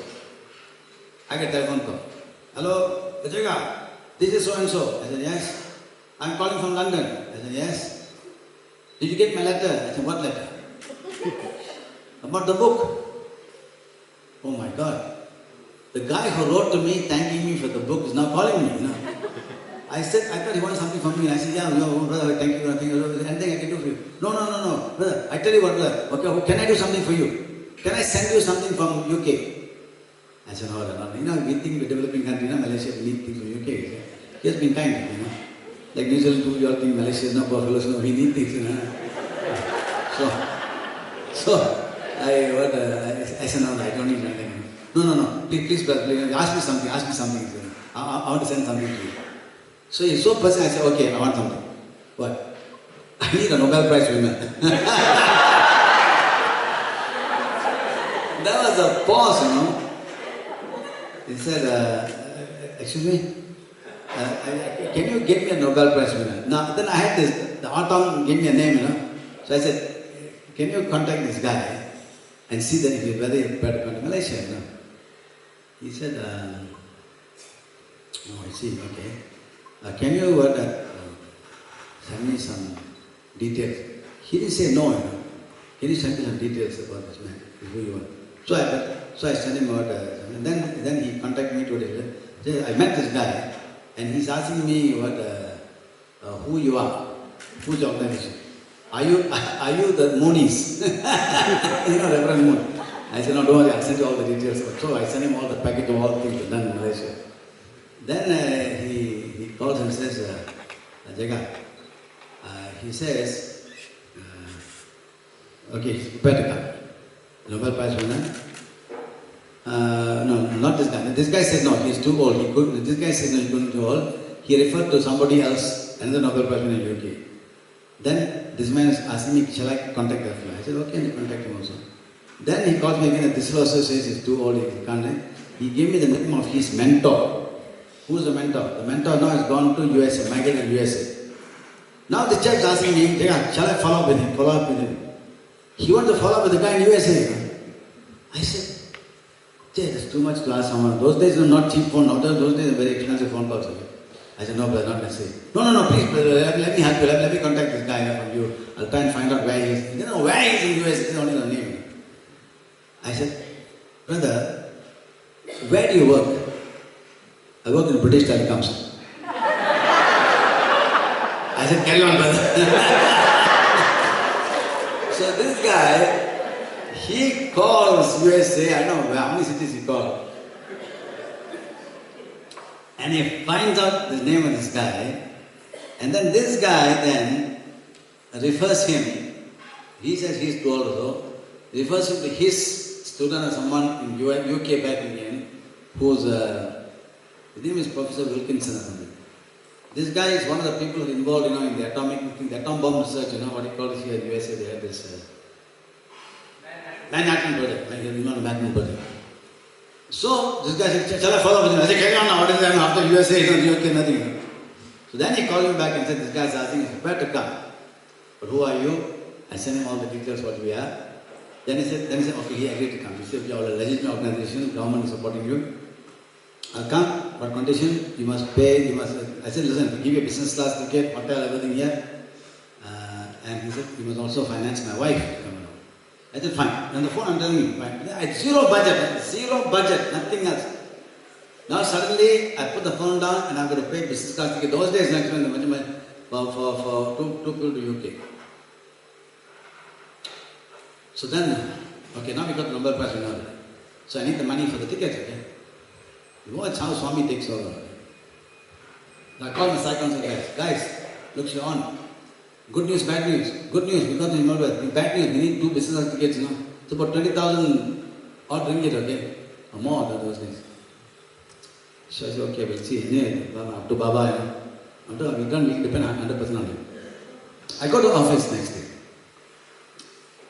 I get a telephone call. Hello, Vijayga, this is so and so. I said, yes. I'm calling from London. I said, yes. Did you get my letter? I said, what letter? About the book. Oh my God. The guy who wrote to me, thanking me for the book is now calling me, I said, I thought he wanted something from me. I said, yeah, brother, thank you, anything I can do for you. No, brother, I tell you what, brother, okay, can I do something for you? Can I send you something from UK? I said, no, we think we're a developing country, Malaysia, we need things from UK. He has been kind, Like New Zealand, you all think Malaysia is not buffaloes, no, we need things, So, I said, no, I don't need anything. No, please, please, ask me something. I want to send something to you. So he's so persistent, I said, okay, I want something. What? I need a Nobel Prize winner. That was a pause, He said, excuse me, can you get me a Nobel Prize winner? Now, then I had this, the autumn gave me a name, So I said, can you contact this guy and see that if he's whether he's prepared to come to Malaysia, He said, oh, I see, okay. Can you send me some details? He didn't say no, Can you send me some details about this man, who you are? So I sent him out, and then he contacted me today. I met this guy, and he's asking me who you are, who's your organization. Are you the Moonies? Reverend Moon. I said, no, don't worry, I'll send you all the details. So I sent him all the packet of all the things done in Malaysia. Then he calls and says, Jaga, he says, okay, he's prepared to come. Nobel Prize winner. No, not this guy. This guy said no, he's too old. This guy said no, he's too old. He referred to somebody else, another Nobel Prize winner in UK. Then this man is asking me, shall I contact that fellow? I said, okay, and contact him also. Then he calls me again, and this fellow also says he's too old, he can't. He gave me the name of his mentor. Who's the mentor? The mentor now has gone to USA, migrated to USA. Now the chap is asking me, shall I follow up with him? He wants to follow up with the guy in USA. I said, that's too much to ask someone. Those days were not cheap phone, those days are very expensive phone calls. I said, no, brother, not necessary. No, please, brother, let me help you. Let me contact this guy from you. I'll try and find out where he is. He doesn't know where he is in the US. He doesn't know his name. I said, brother, where do you work? I work in British Telecoms. I said, carry on, brother. So this guy, he calls USA. I don't know how many cities he called. And he finds out the name of this guy, and then this guy then refers him, he says he's too old also, refers him to his student or someone in UK back again, who's, his name is Professor Wilkinson or something. This guy is one of the people who are involved, in the atom bomb research, what he calls here in USA, they have this Manhattan Project, Manhattan Project. So this guy said, shall I follow up with him? I said, carry on now, what is that after USA, UK, nothing. So then he called me back and said, this guy is asking, where to come? But who are you? I sent him all the details what we are. Then he said, okay, he agreed to come. He said, you are a legitimate organization, government is supporting you. I'll come, but condition, you must pay, I said, listen, we'll give you a business class ticket, hotel, everything here. And he said, you must also finance my wife to come along. I said, fine. On the phone, I'm telling you, fine. I had zero budget, nothing else. Now suddenly, I put the phone down and I'm going to pay business class ticket. Those days, actually, for two people to UK. So then, okay, now we got Nobel Prize winner. So I need the money for the tickets, okay? You watch how Swami takes over. I called my psychology guys, look, you're on. Good news, bad news. Good news, because you know that. Bad news, we need 2 business tickets, It's about 20,000 odd ringgit, okay? Or more than those days. So I said, okay, we'll see. Anyway, up to Baba, we don't depend 100% on him. I go to office next day.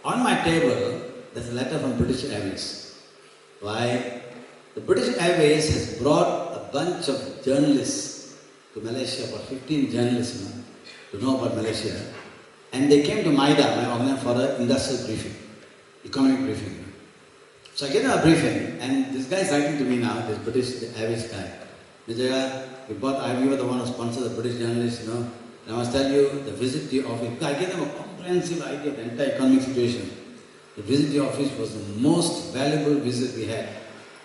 On my table, there's a letter from British Airways. Why? The British Airways has brought a bunch of journalists to Malaysia, about 15 journalists, to know about Malaysia. And they came to Maida, my organization, for an industrial briefing, economic briefing. So I get a briefing, and this guy is writing to me now, this British Airways guy. You were the one who sponsored the British journalists, And I must tell you, the visit to the office, I gave them a comprehensive idea of the entire economic situation. The visit to the office was the most valuable visit we had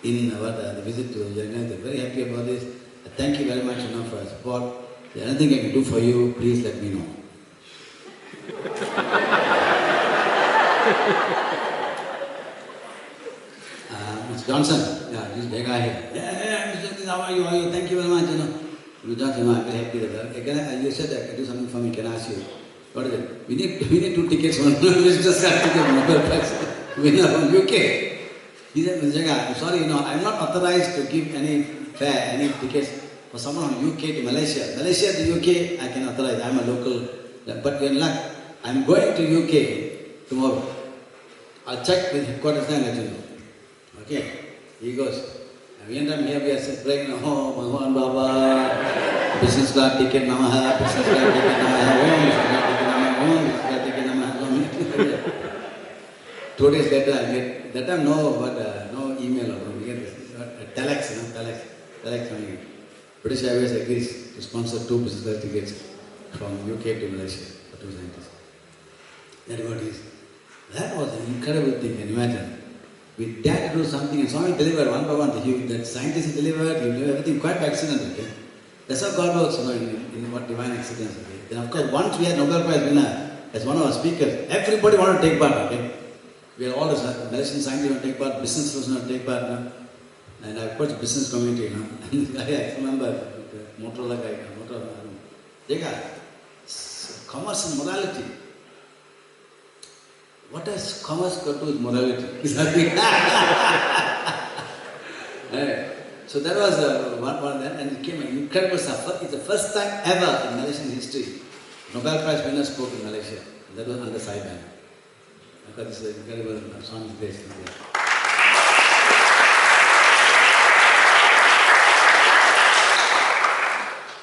in the visit to the journalists. They're very happy about this. Thank you very much for your support. If there's anything I can do for you, please let me know. Mr. Johnson, this guy here. Yeah, Mr. Johnson, how are you? Thank you very much. Johnson, I'm very happy with that. You said that I do something for me, can I ask you? What is it? We need 2 tickets for Mr. Certificate Nobel Prize winner from UK. He said, Mr. Jaga, I'm sorry, I'm not authorized to give any fare, any tickets for someone from UK to Malaysia. Malaysia to UK, I can authorize. I'm a local. But you're in luck. I'm going to UK tomorrow. I'll check with headquarters and let you know. Okay? He goes. And we end up here, we are playing, Bhagwan Baba, business class ticket Namaha, business class ticket Namaha, business class ticket Namaha, business class ticket Namaha. 2 days later, I get, that time no email or we get this, telex coming in. British Airways agrees to sponsor 2 business class tickets from UK to Malaysia for 2 scientists. That was an incredible thing, can you imagine? We dared to do something and Swami delivered one by one. That scientist delivered, he did everything quite by accident. Okay? That's how God works, in what divine accidents. Okay? Then of course, once we had Nobel Prize winner as one of our speakers, everybody wanted to take part. Okay? We had all the Malaysian scientists want to take part, business person want to take part. And I approached the business community. And this guy, I remember, the Motorola guy, Jaga, commerce and morality. What does commerce got to do with morality? So that was one then, and it came an incredible stuff. It's the first time ever in Malaysian history Nobel Prize winner spoke in Malaysia. That was under SAI. I thought this is an incredible Swami's grace.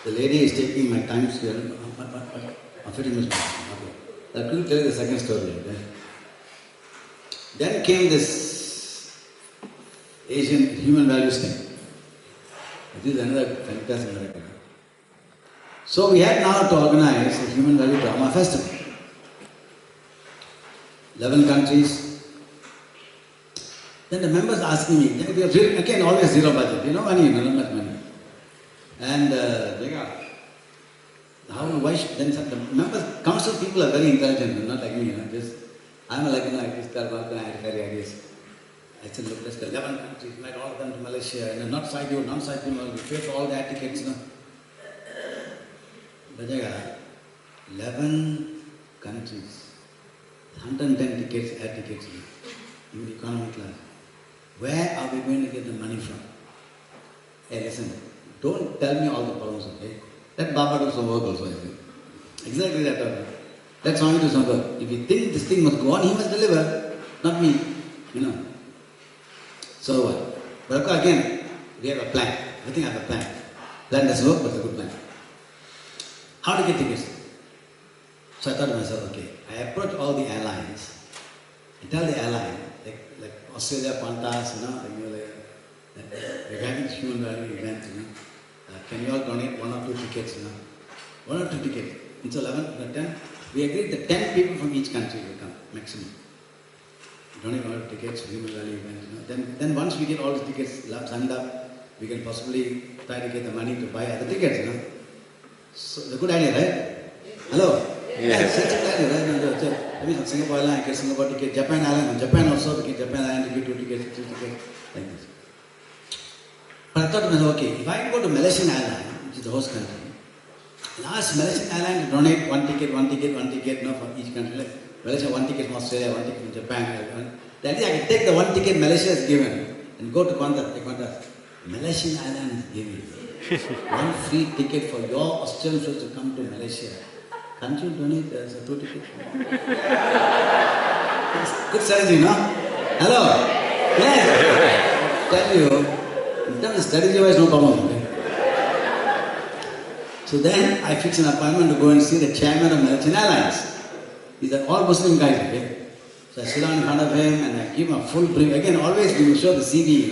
The lady is taking my time here. 15 minutes. Okay. I couldn't tell you the second story. Okay? Then came this Asian human values thing. This is another fantastic miracle. So we had now to organize a human value drama festival. 11 countries. Then the members asking me, again always zero budget, not much money. And then the members, council people are very intelligent, not like me, I'm like this guy, I carry ideas. I said, look, let's go 11 countries, invite all of them to Malaysia, not side you, non-side you, we pay for all the air tickets, But 11 countries, 110 tickets, air tickets, in the economy class. Where are we going to get the money from? Hey, listen, don't tell me all the problems, okay? Let Baba do some work also, I think. Exactly that. Let Swami do some work. If you think this thing must go on, he must deliver, not me, So what? But again, we have a plan. I think I have a plan. Plan doesn't work, but it's a good plan. How to get tickets? So I thought to myself, okay, I approach all the airlines and tell the airline, like Australia, Qantas, we're having this human value event, can you all donate 1 or 2 tickets, 1 or 2 tickets. It's 11, 10. We agreed that 10 people from each country will come, maximum. Donate 1 or 2 tickets, human value event, Then once we get all the tickets signed up, we can possibly try to get the money to buy other tickets, So, it's a good idea, right? Hello? Yes. Such a good idea, right? Maybe from Singapore Airlines, get Singapore ticket, Japan Airlines, Japan also, we get Japan Airlines to get 2 tickets, 3 tickets, like this. But I thought to myself, okay, if I go to Malaysian Airlines, which is the host country, and ask Malaysian Airlines to donate 1 ticket, for each country, like Malaysia 1 ticket from Australia, 1 ticket from Japan, then I can take the 1 ticket Malaysia has given and go to Qantas. Malaysian Airlines is giving 1 free ticket for your Australian friends to come to Malaysia. Can't you donate 2 tickets? Good strategy, no? Hello? Yes! Tell you, in terms of strategy-wise, no problem. Okay? So then I fix an appointment to go and see the chairman of Malaysian Airlines. These are all Muslim guys, okay? So I sit down in front of him and I give him a full brief. Again, always we will show the CV,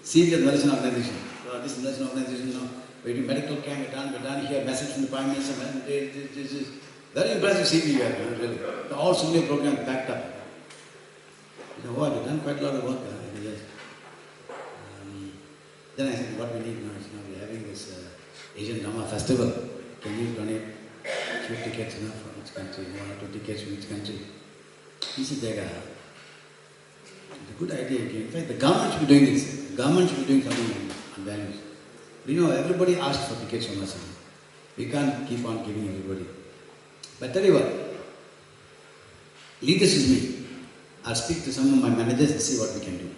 CV of the Malaysian organization. So this Malaysian organization, we do medical camp, we're done here, message from the Prime Minister, this is very impressive CV you have, really. All similar programs backed up. He said, oh, you've done quite a lot of work. Yes. Then I said, what we need now is we're having this Asian Drama Festival. Can you donate a few tickets for each country, 1 or 2 tickets from each country? He said, Jaga, it's a good idea. In fact, the government should be doing this. The government should be doing something on values. You know, everybody asks for tickets from us. We can't keep on giving everybody. But tell you what, leave this with me. I'll speak to some of my managers and see what we can do.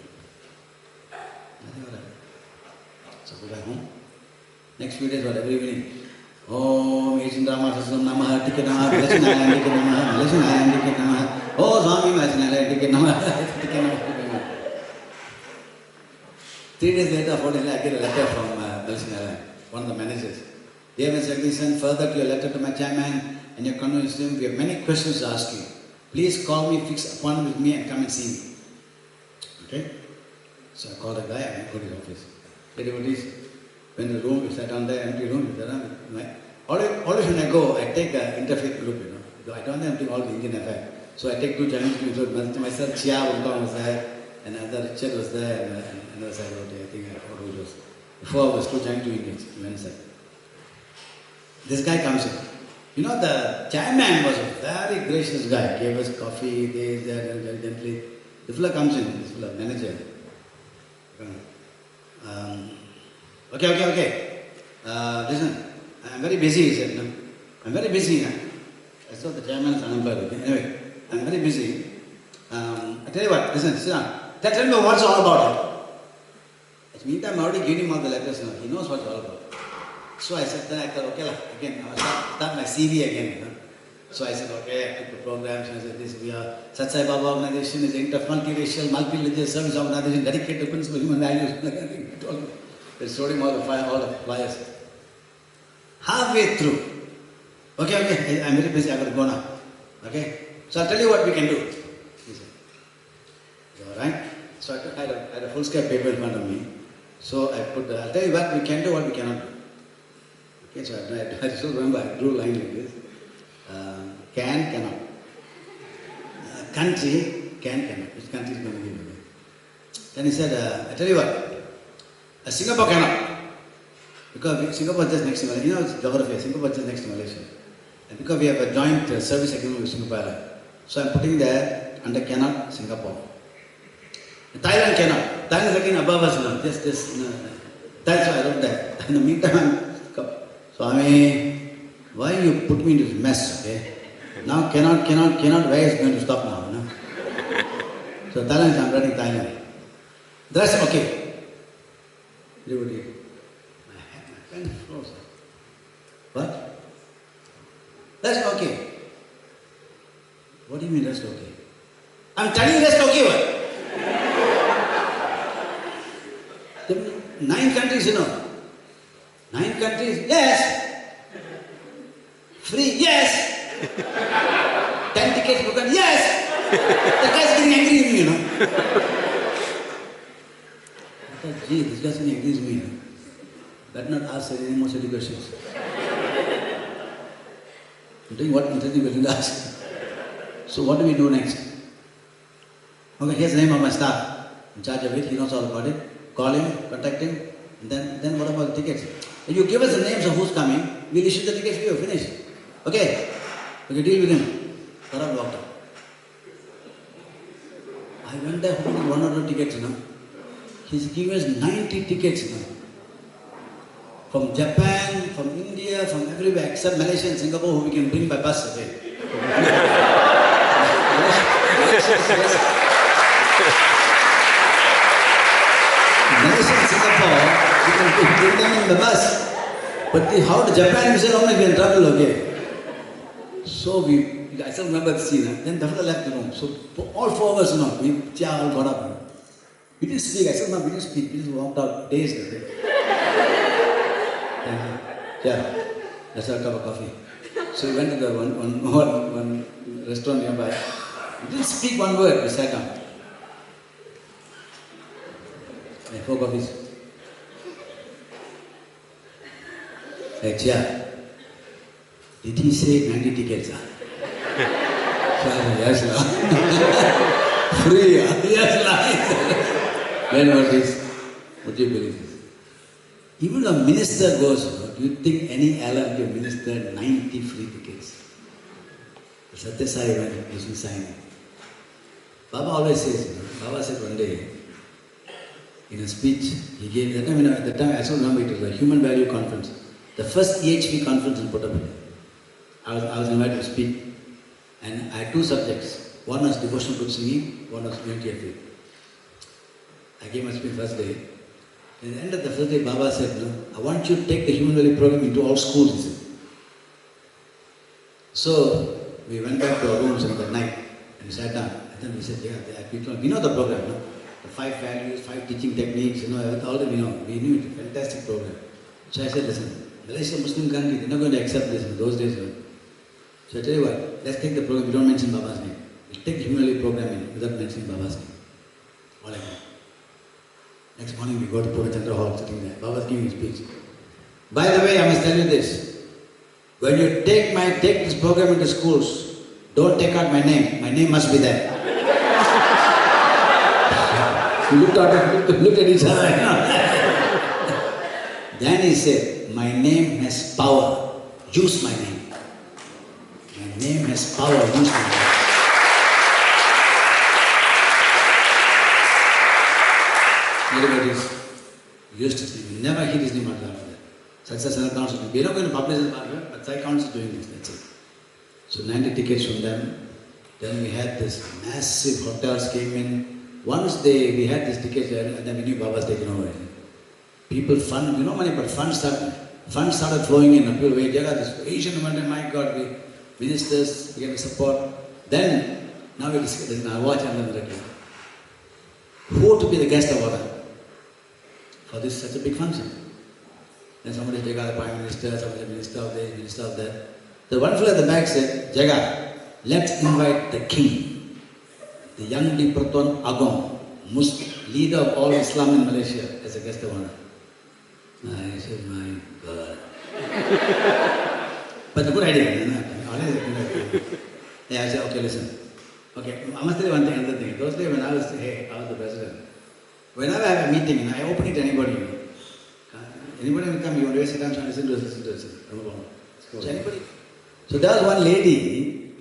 So go back home. Next few days, what, every evening. Om Ejindama Sasam Namaha Ticket Namaha Malachinaya Ticket Namaha Malachinaya Ticket Namaha Oh Swami Malachinaya Ticket Namaha Ticket Namaha. 3 days later, 4 days later, I get a letter from Malachinaya, one of the managers. Dear Mr. Jagadishan, further to your letter to my chairman and your conversation, we have many questions to ask you. Please call me, fix appointment with me and come and see me. Okay? So I called a guy and I go to his office. Devotees, when the room, we sat down there, empty room, always when I go, I take the interfaith group, you know. I don't have to all the Indian affair. So I take 2 Chinese groups. Myself, Chia was there, and another Richard was there, and another side, I think I forgot who it was. 4 of us, 2 Chinese, 2 Indians, one side. This guy comes in. You know, the chairman was a very gracious guy, gave us coffee, this, that, and gently. The fellow comes in, this fellow, manager. Okay. Listen, I'm very busy, he said. No, I'm very busy. I saw the chairman is unemployed. Okay? Anyway, I'm very busy. I tell you what, listen, sit down. Tell me what's all about. Meantime, I'm already giving him all the letters now. He knows what's all about. So I said, then I thought, okay, again, I'll start my CV again. You know? So I said, okay, I took the programs, and I said, this, we are Sai Baba organization is an multiracial, multi-religious service organization dedicated to principle of human values. I showed him all the flyers. Halfway through, okay, I'm very busy, I got to go now. Okay, so I'll tell you what we can do. He said, alright. So I had a full-scale paper in front of me. So I put, I'll tell you what we can do, what we cannot do. Okay, so I still remember, I drew a line like this. Cannot. Country, cannot. Which country is going to give away? Then he said, I tell you what, Singapore cannot. Because Singapore is just next to Malaysia. You know, it's geography, Singapore is just next to Malaysia. And because we have a joint service agreement with Singapore. So I'm putting there under cannot, Singapore. Thailand cannot. Thailand is again above us now. Just, that's why I wrote that. In the meantime, Swami, why you put me into this mess, okay? Now cannot, where is going to stop now, no? So Thailand, I'm writing Thailand. The rest, okay. Devotee, my pen froze. What? That's okay. What do you mean that's okay? I'm telling you that's okay, what? 9 countries, you know. 9 countries, yes. Free, yes. 10 tickets broken, yes. The guy's getting angry with me, you know. I thought, gee, this guy's getting angry with me. You know? Better not ask any more silly questions. I'm doing what interesting questions to ask. So what do we do next? Okay, here's the name of my staff. In charge of it, he knows all about it. Call him, contact him, and then what about the tickets? If you give us the names of who's coming, we'll issue the tickets for you, finish. Okay? Okay, deal with him. Karan walked out. I went there holding 1 or 2 tickets, you know. He's giving us 90 tickets, you know. From Japan, from India, from everywhere, except Malaysia and Singapore, who we can bring by bus, okay? Malaysia and Singapore, we can bring them in the bus. But how to Japan, we said, oh, we're in trouble, okay? So I still remember the scene. Then the fellow left the room. So all 4 of us, you know, we all got up. You know. We didn't speak. I said, no, we didn't speak. We just walked out dazed. Yeah, let's have a cup of coffee. So we went to the one restaurant nearby. We didn't speak one word. We sat down. 4 coffees. Hey, Chia, did he say 90 tickets? Yes, la. Free, yes, la. Then what do you believe this? Even a minister goes, do you think any airline give minister 90 free tickets? Satya Sai went, Sai. Baba always says, Baba said one day, in a speech he gave, that time, at the time, I still remember, it was a Human Value Conference. The first EHV conference in Puttaparthi. I was invited to speak, and I had two subjects. One was devotional group singing, one was unity of faith. I gave my speech first day. At the end of the first day, Baba said, no, I want you to take the Human Value program into all schools, he said. So, we went back to our rooms in the night, and we sat down, and then we said, yeah, we know the program, no? The 5 values, 5 teaching techniques, all that we know. We knew it, a fantastic program. So I said, listen, Malaysia Muslim country, they're not going to accept this in those days. No? So I tell you what, let's take the program, we don't mention Baba's name. We'll take the Human Value program in without mentioning Baba's name. All I know. Next morning we go to Purachandra Hall, sitting there. Baba's giving his speech. By the way, I must tell you this. When you take this program into schools, don't take out my name. My name must be there. We looked at each other. Then he said, my name has power. Use my name. My name has power. Use my name. Everybody used his name. We never hit his name after that. Such a Council. We're not going to publish it, but SAI Council is doing this. That's it. So 90 tickets from them. Then we had this massive hotels came in. Once we had this tickets, and then we knew Baba's taken over. People fund, money, but funds started flowing in. People wait, this Asian woman, my God, ministers began to support. Then, now we discuss, I watch another directly. Who to be the guest of honor for this such a big function? Then somebody take out the Prime Minister, somebody the Minister of this, Minister of that. The one fellow at the back said, Jaga, let's invite the king, the young Dipertuan Agong, Muslim, leader of all Islam in Malaysia, as a guest of honor. I said, my God. But a good idea. Yeah, I said, okay, listen. Okay, I must tell you one thing, another thing. Those days when I was the president, whenever I have a meeting, I open it to anybody. Anybody will come, you want to sit down, listen to us. So anybody. So there was one lady,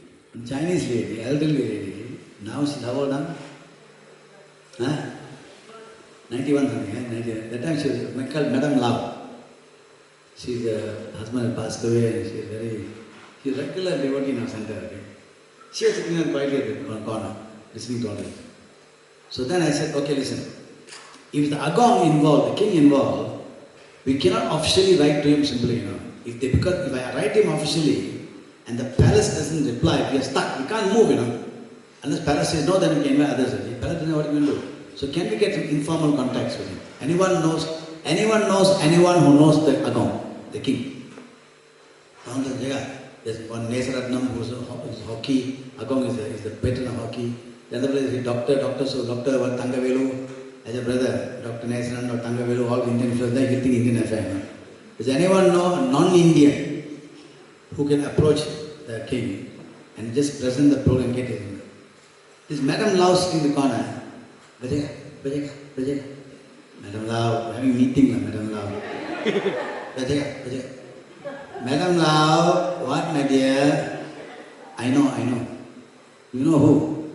Chinese lady, elderly lady. Now she's how old now? 91 something, 91. That time she was called Madam Lau. She's husband had passed away and she's a regular devotee in our center. Okay? She was sitting quietly at the corner, listening to all this. So then I said, okay, listen. If the Agong involved, the king involved, we cannot officially write to him simply, because if I write him officially and the palace doesn't reply, we are stuck. We can't move, Unless palace says no, then we can invite others. The palace doesn't know what we can do. So can we get some informal contacts with him? Anyone knows anyone who knows the Agong, the king? There's one Nesaratnam who's hockey. Agong is the patron of hockey. The other is a doctor Tangavelu. As a brother, Dr. Nesaran or Tangavelu, all Indian fellows, they're getting Indian affair. Does anyone know a non-Indian who can approach the king and just present the program and get it? This Madam Lau sitting in the corner. Bajega. Madam Lau, we're having a meeting, Madam Lau. Bajega. Madam Lau, what, my dear? I know. You know who?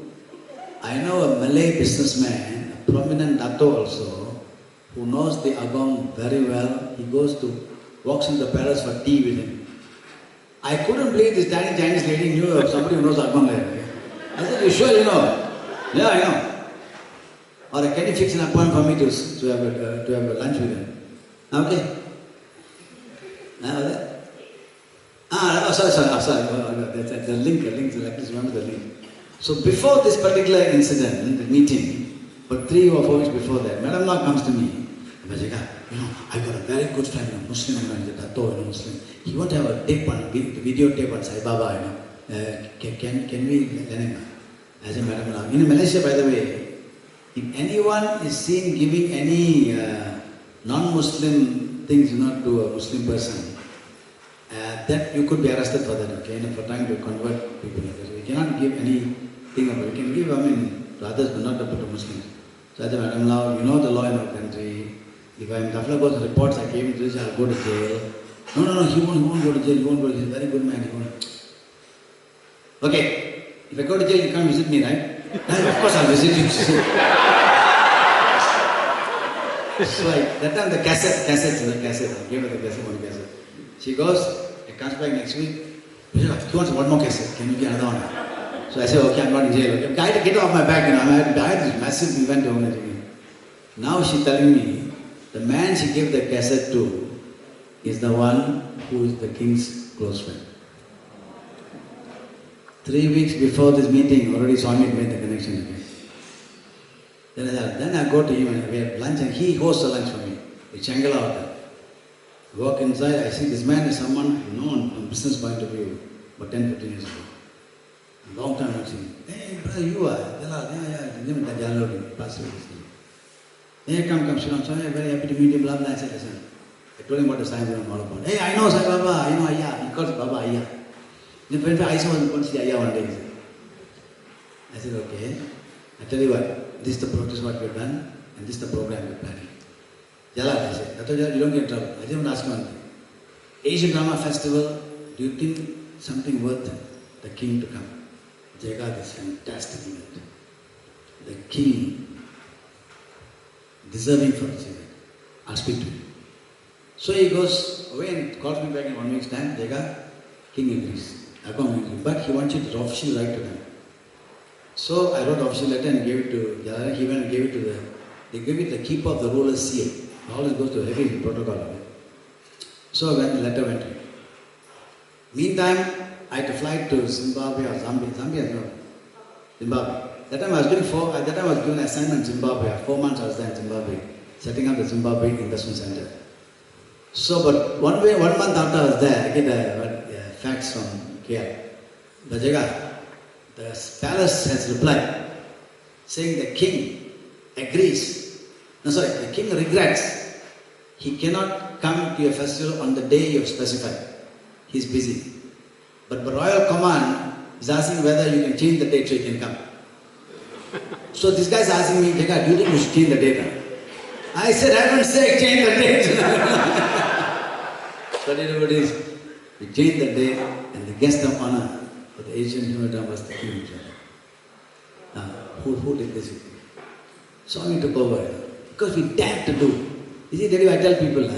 I know a Malay businessman, a prominent Dato also, who knows the Agong very well. He walks into the palace for tea with him. I couldn't believe this tiny Chinese lady knew of somebody who knows Agong. I said, you sure you know? Yeah, I know. Or can you fix an appointment for me to have a lunch with him? Okay. Sorry. The link, remember the link. So before this particular incident, the meeting, but 3 or 4 weeks before that, Madam Lau comes to me. Bajega, I got a very good friend, Muslim, he's a Dato, Muslim. He wants to have a video tape on Sai Baba, Can we let him? I said, Madam Lau. In Malaysia, by the way, if anyone is seen giving any non-Muslim things to a Muslim person, that you could be arrested for that, for trying to convert people. We cannot give anything about it. We can give, to others, but not to Muslims. So I said, Madam Lau, you know the law in our country. If I'm Dafla goes reports, I came to this, I'll go to jail. No, he won't go to jail. He's a very good man. He won't. Okay, if I go to jail, you can't visit me, right? Of course I'll visit you. So that time the cassette, I gave her the cassette, one cassette. She goes, it comes back next week. He wants one more cassette. Can you get another one? So I said, okay, I'm not in jail. Okay, I had to get off my back, I had this massive event over it. Now she's telling me, the man she gave the cassette to is the one who is the king's close friend. 3 weeks before this meeting, already Swami made the connection again. Then I go to him and we have lunch and he hosts a lunch for me. We changle out there. Walk inside, I see this man is someone known from business point of view, but 10, 15 years ago. Long time I've seen him. Hey, brother, you are? Yeah. Pastor. Hey, come, sit down. Sorry, I'm very happy to meet you, blah, blah. I said, listen. I told him what the Sai Baba all about. Hey, I know Sai Baba, I know Ayya. He calls Baba Ayya. Then I saw him going to see Ayya one day. I said, okay. I tell you what, this is the practice what we've done, and this is the program we're planning. Jala, I said, that's why you don't get in trouble. I didn't ask one thing. Asian Drama Festival, do you think something worth the king to come? Jagat is fantastic event. The king deserving for this event. I'll speak to him. So he goes away and calls me back in 1 week's time. Jagat, king agrees. But he wants you to officially write to them. So I wrote an official letter and gave it to Jala. He went and gave it to they gave it the keeper of the ruler's seal. All this goes to a heavy protocol. So when the letter went to him. Meantime, I had to fly to Zimbabwe or Zambia, no. Zimbabwe. That time I was doing an assignment in Zimbabwe. 4 months I was there in Zimbabwe, setting up the Zimbabwe Investment Center. So, but 1 month after I was there, I get a fax from KL. The palace has replied, saying the king the king regrets. He cannot come to your festival on the day you have specified. He's busy. But the royal command is asking whether you can change the date so he can come. So this guy is asking me, Jagat, do you think you should change the date? I said, I haven't said change the date. But everybody is, we changed the date and the guest of honor for the Asian Humanitarian was the king. Who did this? Swami took over. Because we dared to do. You see, Daddy, I tell people,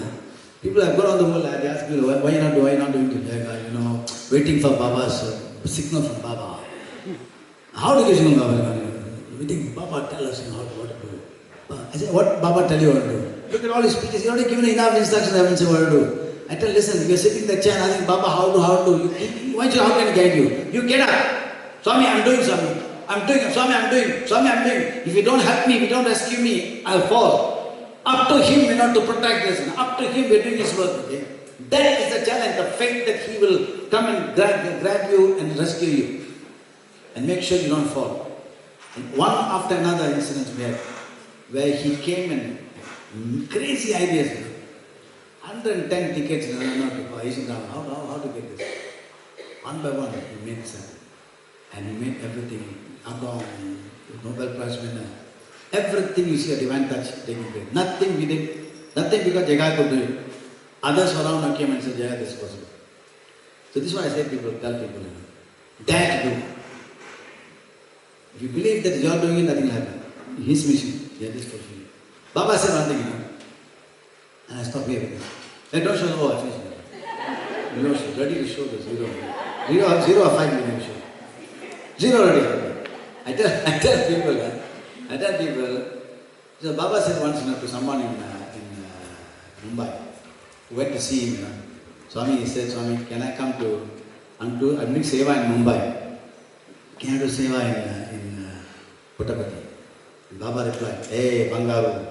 people have gone on the world, they ask me, why not doing it? Waiting for Baba's signal from Baba. How do you get signal from Baba? We think Baba tell us what to do. I say, what Baba tell you what to do? Look at all his speeches, he already given enough instructions, I haven't said what to do. I tell, listen, you're sitting in the chair asking Baba how to do. How can he guide you? You get up. Swami, I'm doing something. Swami, I'm doing. If you don't help me, if you don't rescue me, I'll fall. Up to him, we're not to protect us. Up to him, we're doing his work. Okay? That is the challenge, the faith that he will come and grab you and rescue you. And make sure you don't fall. And one after another incidents we had, where he came and crazy ideas. 110 tickets for Asian Drama. How to get this? One by one, he made something. And he made everything. Agong, Nobel Prize winner. Everything you see a divine touch taking place. Nothing we did. Nothing because Jagat could do it. Others around came and said, Jagat, this is possible. So this is why I say tell people, dare to do. If you believe that you are doing it, nothing will happen. His mission, this fulfilled. Baba said one thing, and I stopped here with this. Hey, don't show the I finished it. You know, ready to show the zero. Zero or 5 million show. Zero ready. I tell people, so Baba said once to someone in Mumbai, who went to see him, Swami, he said, Swami, can I come I'm doing seva in Mumbai. Can I do seva in Puttaparthi? Baba replied, hey, Bangaru,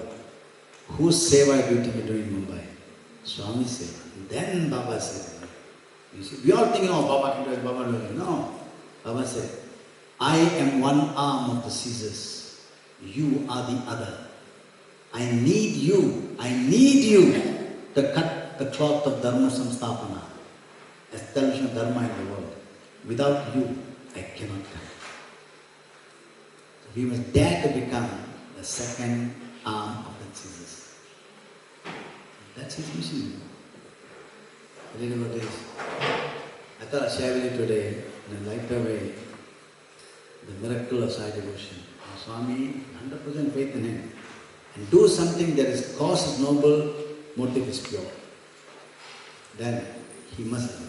whose seva do you think you do in Mumbai? Swami said. Then Baba said, you see, we all think, Baba can do it, Baba do it. No. Baba said, I am one arm of the Caesars. You are the other. I need you to cut the cloth of Dharma Samstapana, establishing Dharma in the world. Without you, I cannot come. So we must dare to become the second arm of the Caesars. That's his mission. Read about this. I thought I'd share with you today, in a lighter way, the miracle of Sai devotion. Swami, 100% faith in him. and do something that is cause is noble, motive is pure, then he must do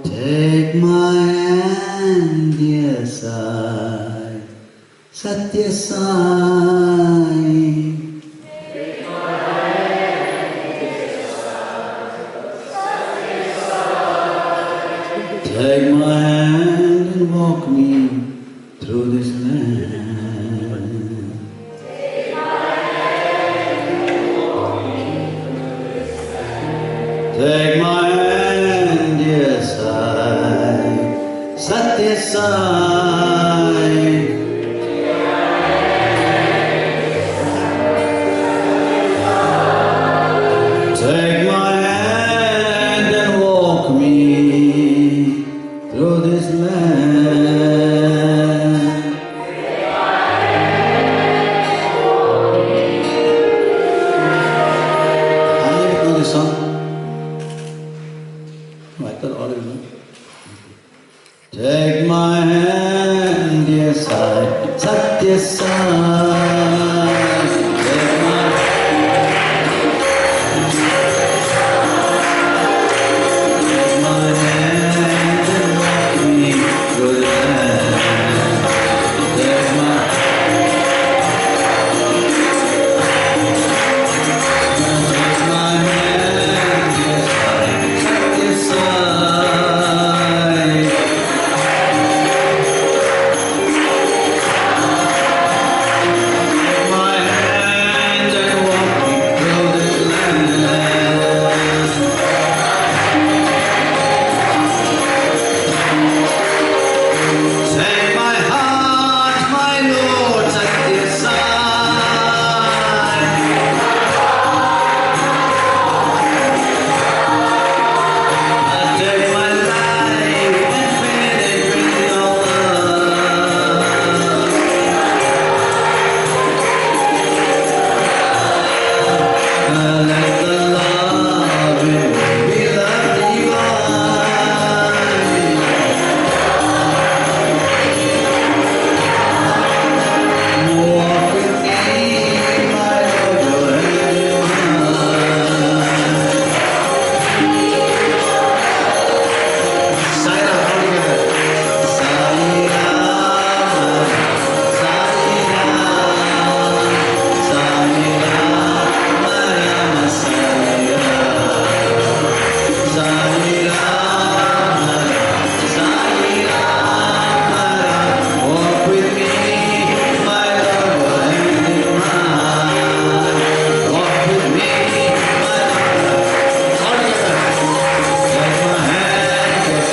Take my hand, dear Sai, Satya Sai. Take my hand and walk me through this land. Take my hand, dear Sai, Satya Sai. Take my hand and walk me through this land. How do you know this song? Oh, I thought all of you know. Take my hand, dear Sai, Satya Sai. Take my hand and walk me through the land. Take my hand, dear Sai, Satya Sai. My hand and walk me through this land. Take my heart, my Lord, Satya Sai. Take my life and fill it with your love. Let the love in me be love divine. Walk with me, my Lord, your hand in mine. Sai Ram, all together. Sai Ram, Sai Ram, Sai Ram, Ram, Sai Ram. Sai Ram, Sai Ram, walk with me, my Lord, your hand in mine. Walk with me, my Lord, all together. Take my hand, yes.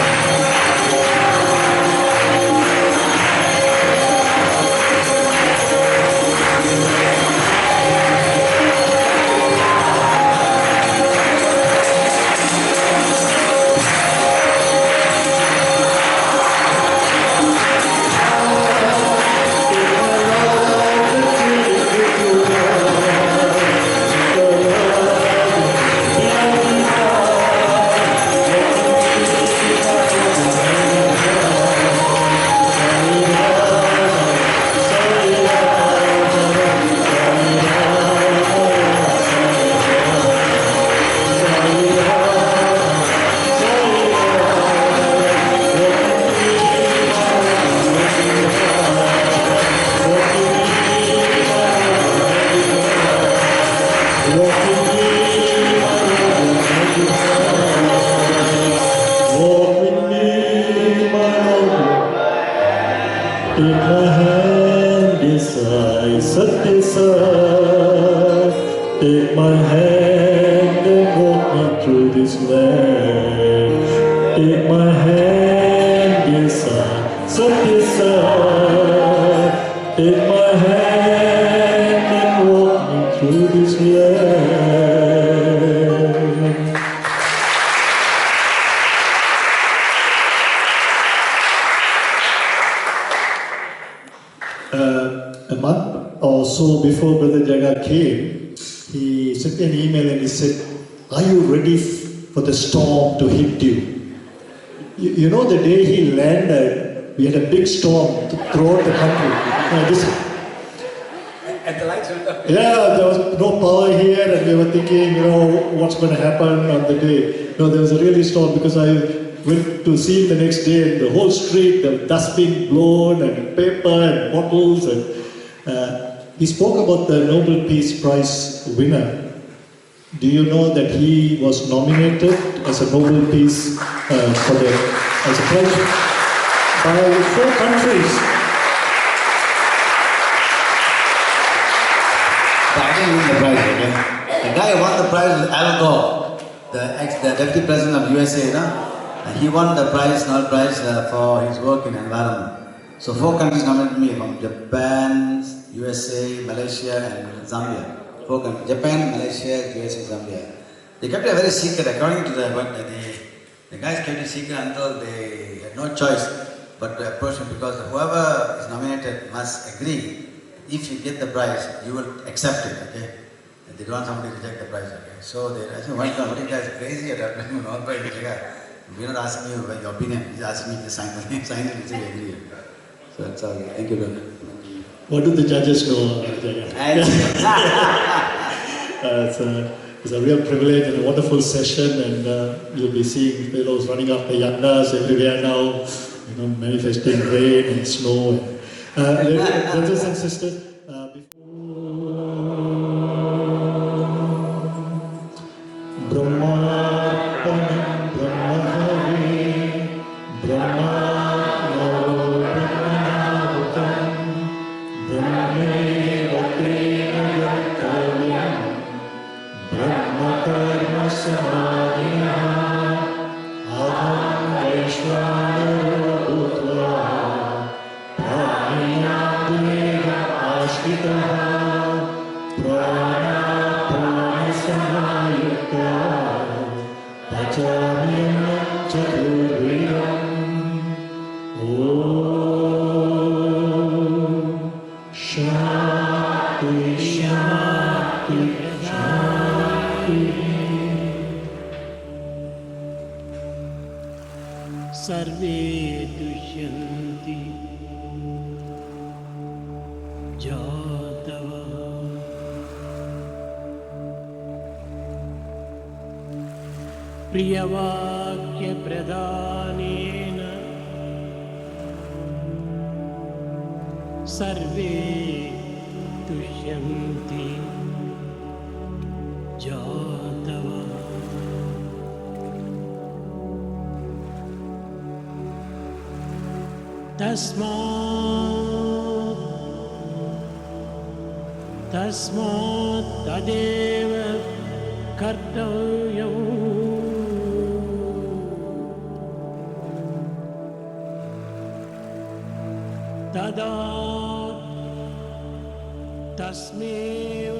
Walk with me, my Lord. Take my hand, dear Sai, Satya Sai. Take my hand and walk me through this land. Take my hand, dear Sai, Satya Sai. Take my hand and walk me through this land. A month or so before Brother Jaga came, he sent me an email and he said, "Are you ready for the storm to hit you?" You know, the day he landed, we had a big storm throughout the country. And the lights went up. Yeah, there was no power here, and we were thinking, what's going to happen on the day. There was a really storm because I went to see him the next day, and the whole street, the dust being blown, and paper and bottles, and he spoke about the Nobel Peace Prize winner. Do you know that he was nominated as a Nobel Peace as a prize by 4 countries? I didn't win the prize, okay? The guy who won the prize was Al Gore, the deputy president of USA, he won the prize, Nobel Prize, for his work in environment. So 4 countries nominated me, from Japan, USA, Malaysia and Zambia. 4 countries, Japan, Malaysia, USA, Zambia. They kept it very secret, according to the guys kept it secret until they had no choice but to approach him, because whoever is nominated must agree. If you get the prize, you will accept it, okay? They don't want somebody to reject the prize, okay? So I said, what are you guys crazy or no prize? We're not asking you your opinion, he's asking me to sign it and say you agree. So that's all. Thank you, brother. What do the judges know? It's a real privilege and a wonderful session, and you'll be seeing fellows running after yandas everywhere now, manifesting rain and snow. Brothers and sisters, सर्वे दुष्यन्ति जातव प्रियवाक्य प्रदानेन सर्वे दुष्यन्ति जातव तस्मात् तदेव कर्तव्यम् तदा तस्मेव